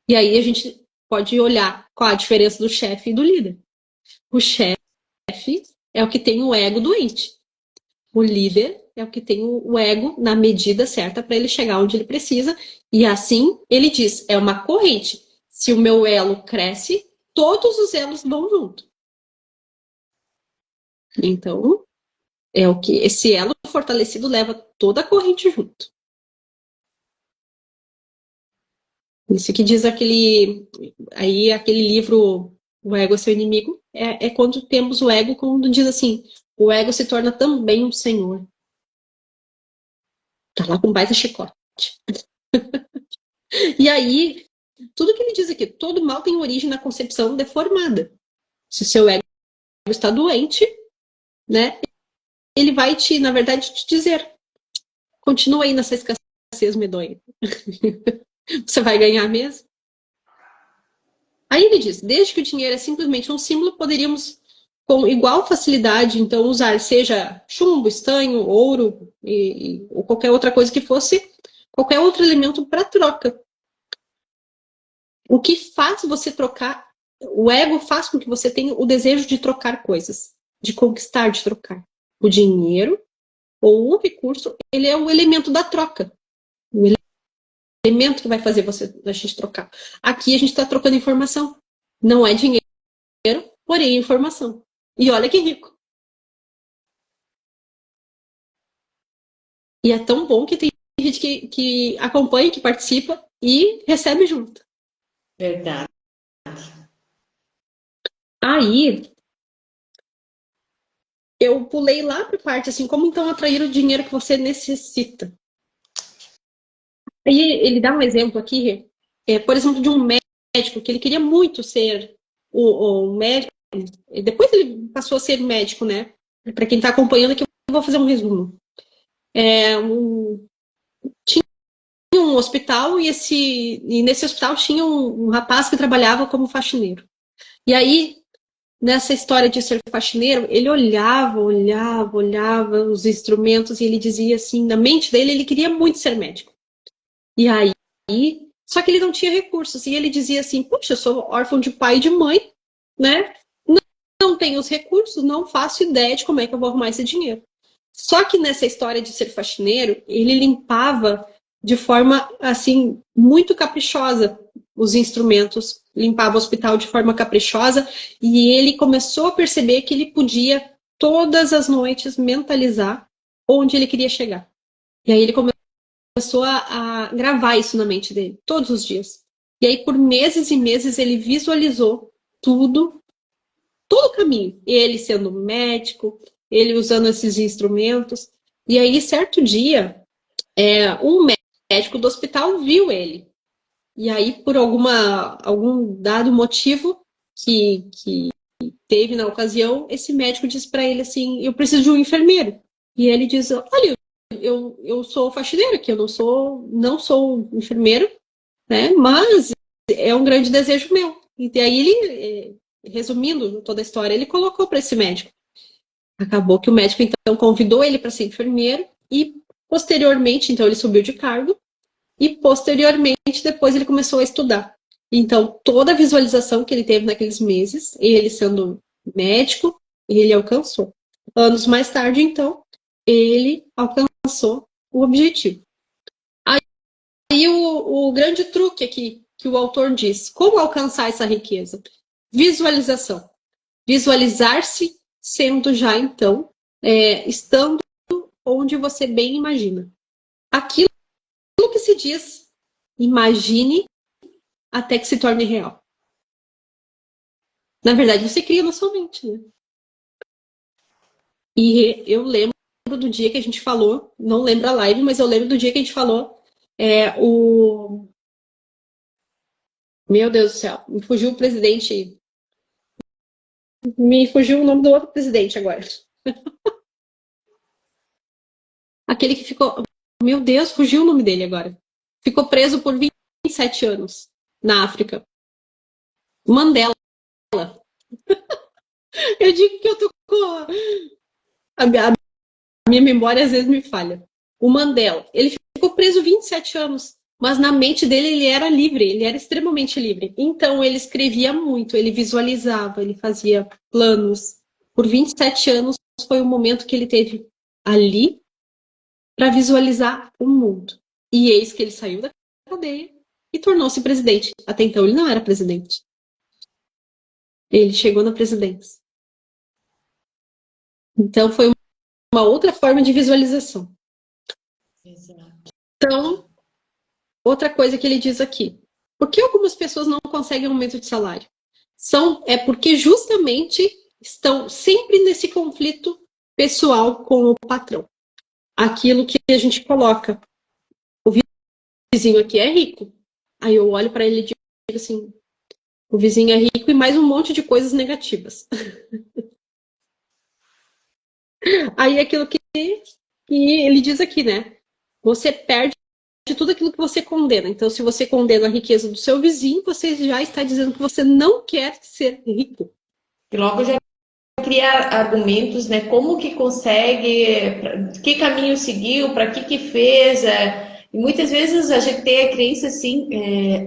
E aí a gente pode olhar qual a diferença do chefe e do líder. O chefe é o que tem o ego doente. O líder é o que tem o ego na medida certa para ele chegar onde ele precisa. E assim, ele diz, é uma corrente. Se o meu elo cresce, todos os elos vão junto. Então, é o que esse elo fortalecido leva toda a corrente junto. Isso que diz aquele livro O Ego é Seu Inimigo, é quando temos o ego, quando diz assim, o ego se torna também um senhor. Tá lá com baita chicote. E aí, tudo que ele diz aqui, todo mal tem origem na concepção deformada. Se o seu ego está doente, né, ele vai na verdade, te dizer, continua aí nessa escassez medonha. Você vai ganhar mesmo? Aí ele diz, desde que o dinheiro é simplesmente um símbolo, poderíamos com igual facilidade, então, usar seja chumbo, estanho, ouro ou qualquer outra coisa que fosse, qualquer outro elemento para troca. O que faz você trocar, o ego faz com que você tenha o desejo de trocar coisas, de conquistar, de trocar. O dinheiro ou o recurso, ele é o elemento da troca. O elemento que vai fazer a gente trocar. Aqui a gente está trocando informação. Não é dinheiro, porém informação. E olha que rico. E é tão bom que tem gente que acompanha, que participa e recebe junto. Verdade. Aí, eu pulei lá para a parte assim, como então atrair o dinheiro que você necessita. Aí ele dá um exemplo aqui, por exemplo, de um médico que ele queria muito ser o médico. Depois ele passou a ser médico, né? Para quem está acompanhando aqui, eu vou fazer um resumo. Tinha um hospital e nesse hospital tinha um rapaz que trabalhava como faxineiro. E aí, nessa história de ser faxineiro, ele olhava os instrumentos e ele dizia assim, na mente dele, ele queria muito ser médico. E aí, só que ele não tinha recursos. E ele dizia assim, puxa, eu sou órfão de pai e de mãe, né? Não tenho os recursos, não faço ideia de como é que eu vou arrumar esse dinheiro. Só que nessa história de ser faxineiro, ele limpava de forma, assim, muito caprichosa os instrumentos, limpava o hospital de forma caprichosa e ele começou a perceber que ele podia, todas as noites, mentalizar onde ele queria chegar. E aí ele começou a gravar isso na mente dele, todos os dias. E aí, por meses e meses, ele visualizou tudo, todo o caminho. Ele sendo médico, ele usando esses instrumentos. E aí, certo dia, um médico do hospital viu ele. E aí, por algum dado motivo que teve na ocasião, esse médico disse para ele assim, eu preciso de um enfermeiro. E ele diz, olha, eu sou faxineiro aqui, eu não sou enfermeiro, né? Mas é um grande desejo meu. E aí ele, resumindo toda a história, ele colocou para esse médico. Acabou que o médico então convidou ele para ser enfermeiro e posteriormente, então ele subiu de cargo e posteriormente depois ele começou a estudar. Então toda a visualização que ele teve naqueles meses, ele sendo médico, ele alcançou. Anos mais tarde, então, ele alcançou o objetivo. Aí o grande truque aqui que o autor diz, como alcançar essa riqueza? Visualização. Visualizar-se sendo já, então, estando onde você bem imagina. Aquilo que se diz, imagine até que se torne real. Na verdade, você cria na sua mente, né? E eu lembro do dia que a gente falou, não lembro a live, mas eu lembro do dia que a gente falou Meu Deus do céu, me fugiu o presidente. Me fugiu o nome do outro presidente agora. Aquele que ficou. Meu Deus, fugiu o nome dele agora. Ficou preso por 27 anos na África. Mandela. Eu digo que eu tô com. A minha memória às vezes me falha. O Mandela. Ele ficou preso 27 anos. Mas na mente dele ele era livre, ele era extremamente livre. Então ele escrevia muito, ele visualizava, ele fazia planos. Por 27 anos foi o momento que ele teve ali para visualizar o mundo. E eis que ele saiu da cadeia e tornou-se presidente. Até então ele não era presidente. Ele chegou na presidência. Então foi uma outra forma de visualização. Exato. Então, outra coisa que ele diz aqui. Por que algumas pessoas não conseguem aumento de salário? É porque justamente estão sempre nesse conflito pessoal com o patrão. Aquilo que a gente coloca. O vizinho aqui é rico. Aí eu olho para ele e digo assim, o vizinho é rico e mais um monte de coisas negativas. Aí aquilo que ele diz aqui, né? Você perde tudo aquilo que você condena. Então, se você condena a riqueza do seu vizinho, você já está dizendo que você não quer ser rico. E logo já cria argumentos, né? Como que consegue, que caminho seguiu, para que fez. E muitas vezes a gente tem a crença assim,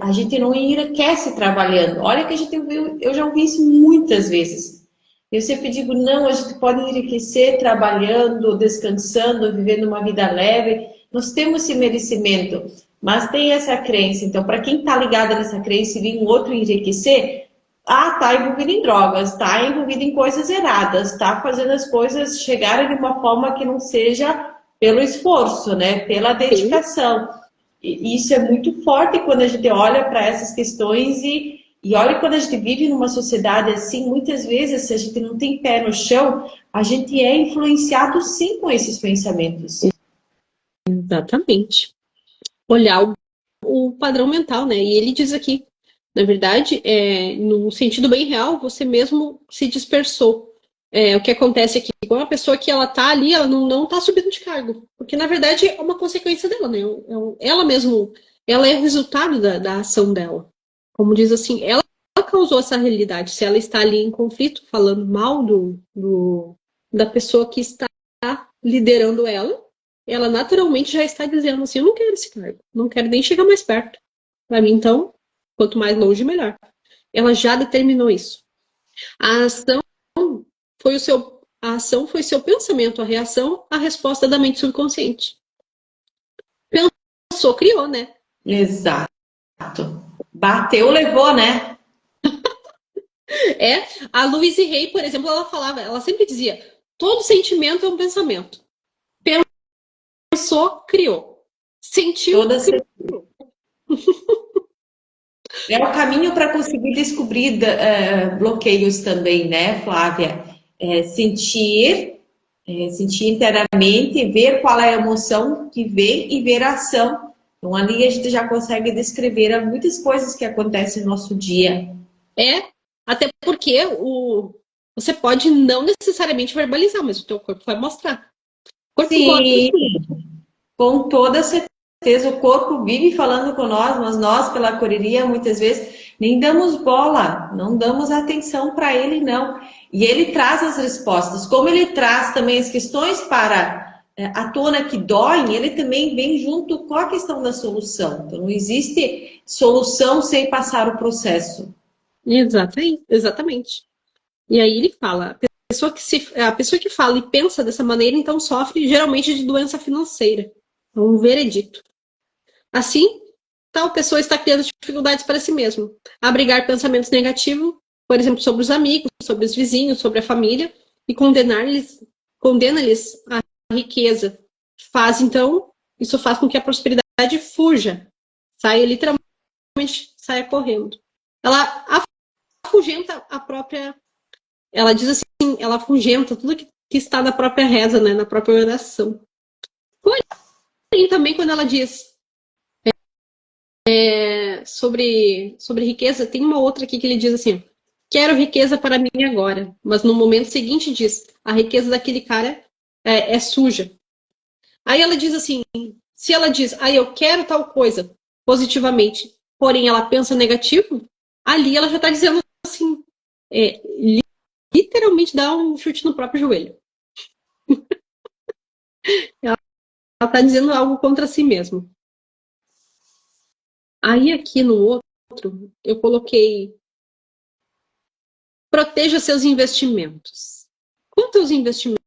a gente não enriquece trabalhando. Olha que a gente viu, eu já ouvi isso muitas vezes. Eu sempre digo, não, a gente pode enriquecer trabalhando, descansando, vivendo uma vida leve. Nós temos esse merecimento, mas tem essa crença. Então, para quem está ligado nessa crença e vir um outro enriquecer, tá envolvido em drogas, tá envolvido em coisas erradas, tá fazendo as coisas chegarem de uma forma que não seja pelo esforço, né? Pela dedicação. E isso é muito forte quando a gente olha para essas questões e olha quando a gente vive numa sociedade assim, muitas vezes, se a gente não tem pé no chão, a gente é influenciado sim com esses pensamentos. Exatamente. Olhar o padrão mental, né? E ele diz aqui, na verdade, no sentido bem real, você mesmo se dispersou. O que acontece aqui, com a pessoa que ela tá ali, ela não tá subindo de cargo. Porque, na verdade, é uma consequência dela, né? Ela mesmo, ela é o resultado da ação dela. Como diz assim, ela causou essa realidade. Se ela está ali em conflito, falando mal da pessoa que está liderando ela naturalmente já está dizendo assim, eu não quero esse cargo, não quero nem chegar mais perto. Para mim, então, quanto mais longe, melhor. Ela já determinou isso. A ação foi seu pensamento, a reação, a resposta da mente subconsciente. Pensou, criou, né? Exato. Bateu, levou, né? A Louise Hay, por exemplo, ela sempre dizia, todo sentimento é um pensamento. Pensou, criou. Sentiu, criou. É o caminho para conseguir descobrir bloqueios também, né, Flávia? Sentir internamente, ver qual é a emoção que vem e ver a ação. Então, ali a gente já consegue descrever muitas coisas que acontecem no nosso dia. Até porque você pode não necessariamente verbalizar, mas o teu corpo vai mostrar. O corpo Sim, com toda certeza, o corpo vive falando com nós, mas nós, pela correria, muitas vezes nem damos bola, não damos atenção para ele, não. E ele traz as respostas. Como ele traz também as questões para a tona que doem, ele também vem junto com a questão da solução. Então, não existe solução sem passar o processo. Exatamente. E aí ele fala, a pessoa que fala e pensa dessa maneira, então sofre geralmente de doença financeira. É um veredito. Assim, tal pessoa está criando dificuldades para si mesma. Abrigar pensamentos negativos, por exemplo, sobre os amigos, sobre os vizinhos, sobre a família, e condena-lhes a riqueza. Isso faz com que a prosperidade fuja. Saia correndo. Ela afugenta a própria. Ela diz assim, ela afugenta tudo que está na própria reza, né, na própria oração. Porém, também quando ela diz sobre riqueza, tem uma outra aqui que ele diz assim, quero riqueza para mim agora, mas no momento seguinte diz, a riqueza daquele cara é suja. Aí ela diz assim, se ela diz, eu quero tal coisa positivamente, porém ela pensa negativo, ali ela já está dizendo assim, literalmente dá um chute no próprio joelho. Ela está dizendo algo contra si mesma. Aí aqui no outro, eu coloquei proteja seus investimentos. Quanto aos investimentos?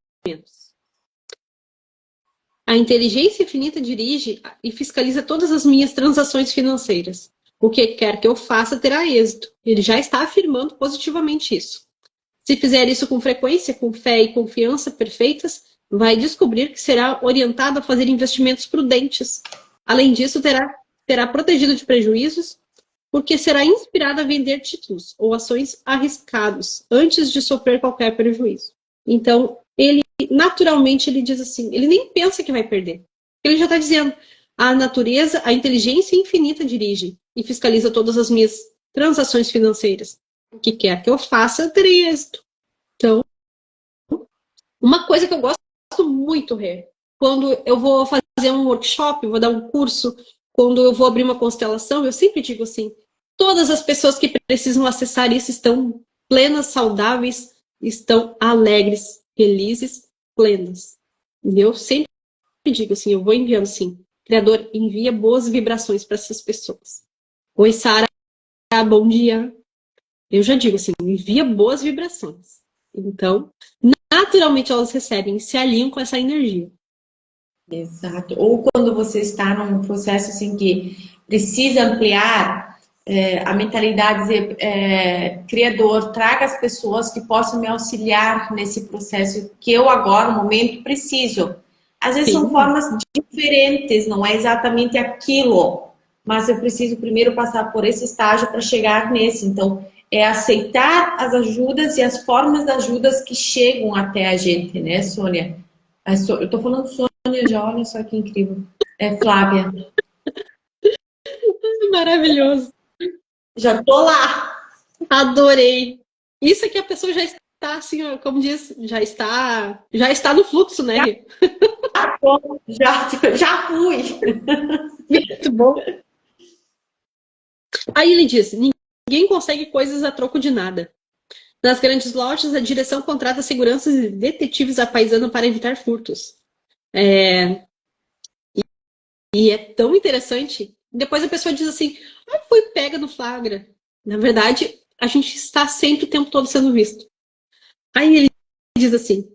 A inteligência infinita dirige e fiscaliza todas as minhas transações financeiras. O que quer que eu faça terá êxito. Ele já está afirmando positivamente isso. Se fizer isso com frequência, com fé e confiança perfeitas, vai descobrir que será orientado a fazer investimentos prudentes. Além disso, terá protegido de prejuízos, porque será inspirado a vender títulos ou ações arriscados antes de sofrer qualquer prejuízo. Então, ele naturalmente ele diz assim, ele nem pensa que vai perder. Ele já está dizendo, a natureza, a inteligência infinita dirige e fiscaliza todas as minhas transações financeiras. O que quer que eu faça, eu terei êxito. Então, uma coisa que eu gosto muito, Rê, quando eu vou fazer um workshop, vou dar um curso, quando eu vou abrir uma constelação, eu sempre digo assim, todas as pessoas que precisam acessar isso estão plenas, saudáveis, estão alegres, felizes, plenas. E eu sempre digo assim, eu vou enviando assim, Criador, envia boas vibrações para essas pessoas. Oi, Sara, bom dia. Eu já digo assim, envia boas vibrações. Então, naturalmente elas recebem, se alinham com essa energia. Exato. Ou quando você está num processo assim que precisa ampliar a mentalidade, dizer, criador, traga as pessoas que possam me auxiliar nesse processo que eu agora, no momento, preciso. Às vezes são Sim, formas diferentes, não é exatamente aquilo, mas eu preciso primeiro passar por esse estágio para chegar nesse. Então, é aceitar as ajudas e as formas de ajudas que chegam até a gente, né, Sônia? Eu tô falando Sônia já, olha só que incrível. É Flávia. maravilhoso. Já tô lá. Adorei. Isso é que a pessoa já está assim, como diz, já está no fluxo, né? Rê? Já fui. Muito bom. Aí ele diz: ninguém consegue coisas a troco de nada. Nas grandes lojas, a direção contrata seguranças e detetives à paisana para evitar furtos. E é tão interessante. Depois a pessoa diz assim: ah, fui pega no flagra. Na verdade, a gente está sempre o tempo todo sendo visto. Aí ele diz assim: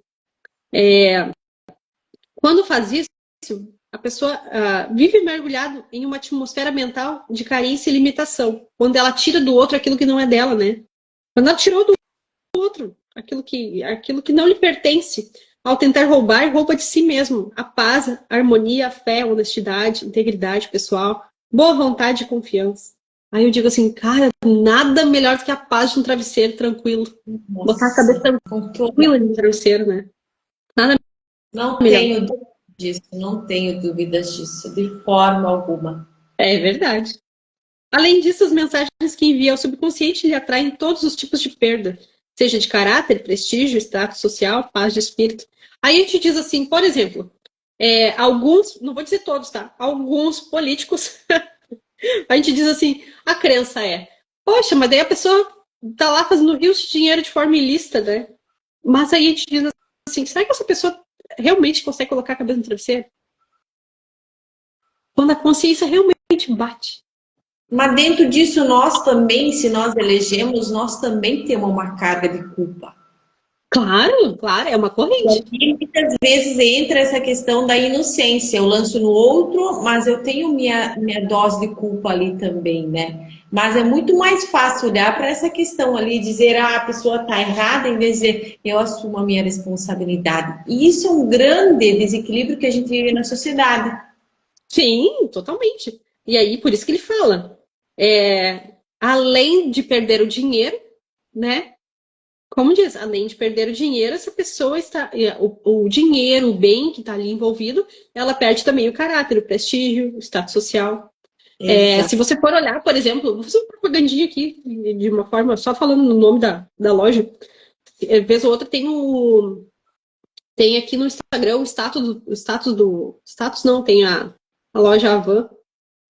quando faz isso, a pessoa vive mergulhado em uma atmosfera mental de carência e limitação, quando ela tira do outro aquilo que não é dela, né? Quando ela tirou do outro aquilo que não lhe pertence, ao tentar roubar, rouba de si mesmo a paz, a harmonia, a fé, a honestidade, integridade pessoal, boa vontade e confiança. Aí eu digo assim, cara, nada melhor do que a paz de um travesseiro tranquilo. Botar a cabeça Nossa, tranquila no travesseiro, né? Nada não melhor. tenho dúvidas disso, não tenho dúvidas disso, de forma alguma. É verdade. Além disso, as mensagens que envia ao subconsciente lhe atraem todos os tipos de perda, seja de caráter, prestígio, status social, paz de espírito. Aí a gente diz assim, por exemplo, alguns, não vou dizer todos, tá? Alguns políticos, a gente diz assim, a crença é, poxa, mas daí a pessoa tá lá fazendo rios de dinheiro de forma ilícita, né? Mas aí a gente diz assim, será que essa pessoa realmente consegue colocar a cabeça no travesseiro? Quando a consciência realmente bate. Mas dentro disso, nós também, se nós elegemos, nós também temos uma carga de culpa. Claro, claro, é uma corrente. E muitas vezes entra essa questão da inocência. Eu lanço no outro, mas eu tenho minha dose de culpa ali também, né? Mas é muito mais fácil olhar para essa questão ali e dizer, ah, a pessoa está errada, em vez de dizer, eu assumo a minha responsabilidade. E isso é um grande desequilíbrio que a gente vive na sociedade. Sim, totalmente. E aí, por isso que ele fala, além de perder o dinheiro, né? Como diz, além de perder o dinheiro, essa pessoa está, o dinheiro, o bem que está ali envolvido, ela perde também o caráter, o prestígio, o status social. Exato. Se você for olhar, por exemplo, vou fazer uma propagandinha aqui, de uma forma, só falando no nome da loja, vez ou outra tem aqui no Instagram o status não, tem a loja Avan.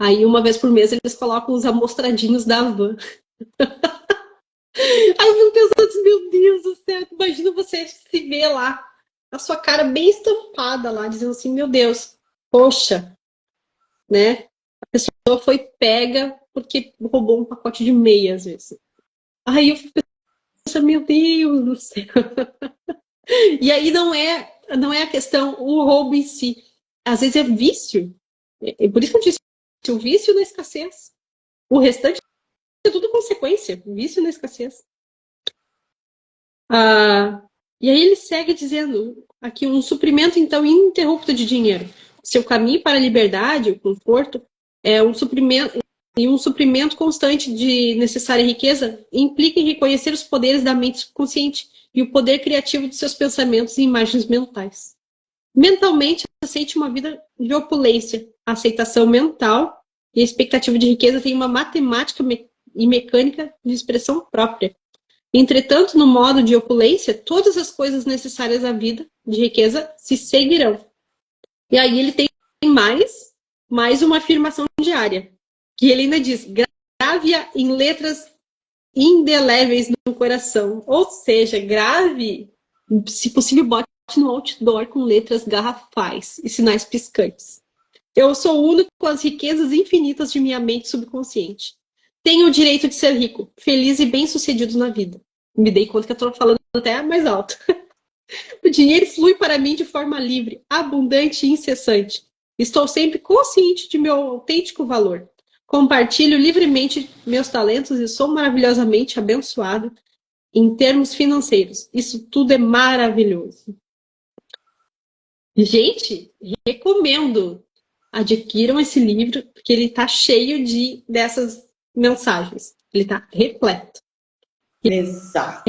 Aí, uma vez por mês, eles colocam os amostradinhos da van. Aí eu fico pensando assim, meu Deus do céu, imagina você se ver lá, a sua cara bem estampada lá, dizendo assim, meu Deus, poxa, né? pessoa foi pega porque roubou um pacote de meia, às vezes. Aí eu fico pensando, meu Deus do céu. E aí não é a questão, o roubo em si. Às vezes é vício. É por isso que eu disse, o vício na escassez. O restante é tudo consequência. Vício na escassez. E aí ele segue dizendo aqui um suprimento, então, ininterrupto de dinheiro. Seu caminho para a liberdade, o conforto, é um suprimento, e um suprimento constante de necessária riqueza implica em reconhecer os poderes da mente consciente e o poder criativo de seus pensamentos e imagens mentais. Mentalmente, aceite uma vida de opulência. A aceitação mental e a expectativa de riqueza têm uma matemática e mecânica de expressão própria. Entretanto, no modo de opulência, todas as coisas necessárias à vida de riqueza se seguirão. E aí ele tem mais uma afirmação diária, que ele ainda diz, grave-a em letras indeléveis no coração. Ou seja, grave, se possível, bote no outdoor com letras garrafais e sinais piscantes. Eu sou o único com as riquezas infinitas de minha mente subconsciente. Tenho o direito de ser rico, feliz e bem-sucedido na vida. Me dei conta que eu estou falando até mais alto. O dinheiro flui para mim de forma livre, abundante e incessante. Estou sempre consciente de meu autêntico valor. Compartilho livremente meus talentos e sou maravilhosamente abençoado em termos financeiros. Isso tudo é maravilhoso. Gente, recomendo. Adquiram esse livro, porque ele está cheio dessas mensagens. Ele está repleto. Exato.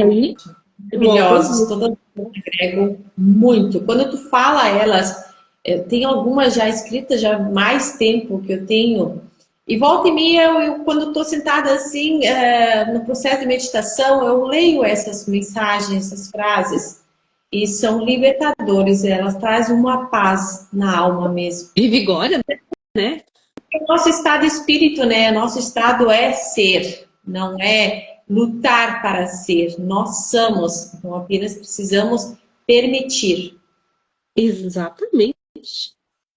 Maravilhosos, todas agregam muito. Quando tu fala elas, tem algumas já escritas já há mais tempo que eu tenho, e volta e meia, eu quando estou sentada assim, no processo de meditação, eu leio essas mensagens, essas frases, e são libertadores, elas trazem uma paz na alma mesmo. E vigora, né? O nosso estado de espírito, né? Nosso estado é ser, não é lutar para ser. Nós somos, então apenas precisamos permitir. Exatamente.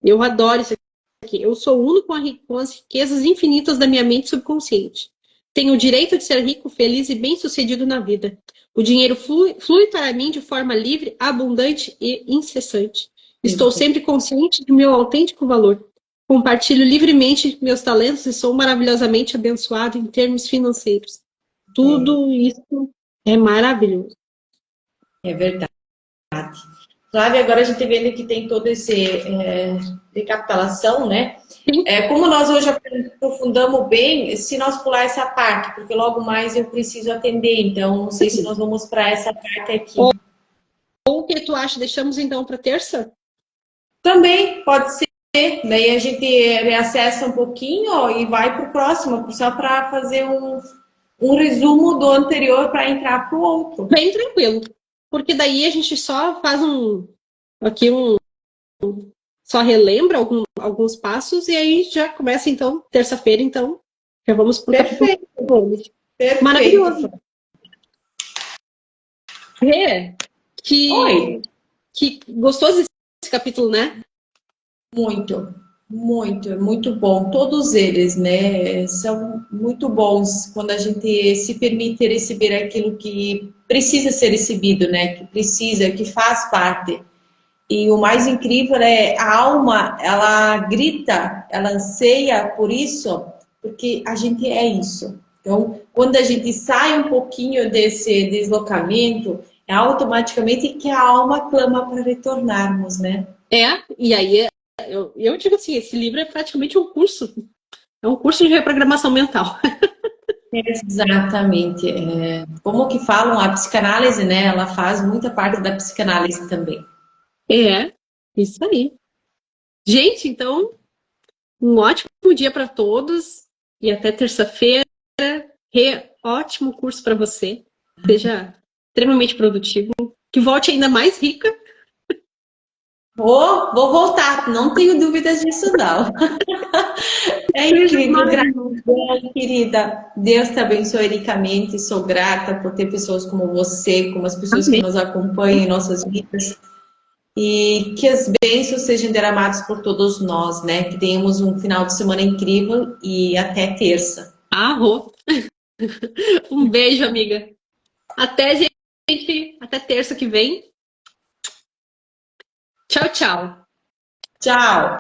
Eu adoro isso aqui. Eu sou uno com as riquezas infinitas da minha mente subconsciente. Tenho o direito de ser rico, feliz e bem-sucedido na vida. O dinheiro flui para mim de forma livre, abundante e incessante. Estou sempre consciente do meu autêntico valor. Compartilho livremente meus talentos e sou maravilhosamente abençoado em termos financeiros. Tudo isso é maravilhoso. É verdade. Flávia, agora a gente vendo que tem todo esse recapitulação, né? Como nós hoje aprofundamos bem, se nós pular essa parte, porque logo mais eu preciso atender, então não sei se nós vamos para essa parte aqui. Ou o que tu acha? Deixamos então para terça? Também pode ser. Daí a gente reacessa um pouquinho e vai para o próximo, só para fazer um resumo do anterior para entrar para o outro. Bem tranquilo. Porque daí a gente só faz só relembra alguns passos e aí já começa então, terça-feira, então, já vamos para o Perfeito. Perfeito. Maravilhoso. Que gostoso esse capítulo, né? Muito, muito bom. Todos eles, né, são muito bons quando a gente se permite receber aquilo que precisa ser recebido, né, que faz parte. E o mais incrível é a alma, ela grita, ela anseia por isso, porque a gente é isso. Então, quando a gente sai um pouquinho desse deslocamento, é automaticamente que a alma clama para retornarmos, né? E aí eu digo assim, esse livro é praticamente um curso. É um curso de reprogramação mental. Exatamente. Como que falam, a psicanálise, né? Ela faz muita parte da psicanálise também. Isso aí. Gente, então, um ótimo dia para todos e até terça-feira. Ótimo curso para você. Seja extremamente produtivo. Que volte ainda mais rica. Vou voltar, não tenho dúvidas disso não. É incrível, gratidão, querida. Deus te abençoe ricamente. Sou grata por ter pessoas como você, como as pessoas que nos acompanham em nossas vidas. e que as bênçãos sejam derramadas por todos nós, né? Que tenhamos um final de semana incrível e até terça. Arro. Um beijo, amiga. Até, gente. Até terça que vem. Tchau, tchau. Tchau!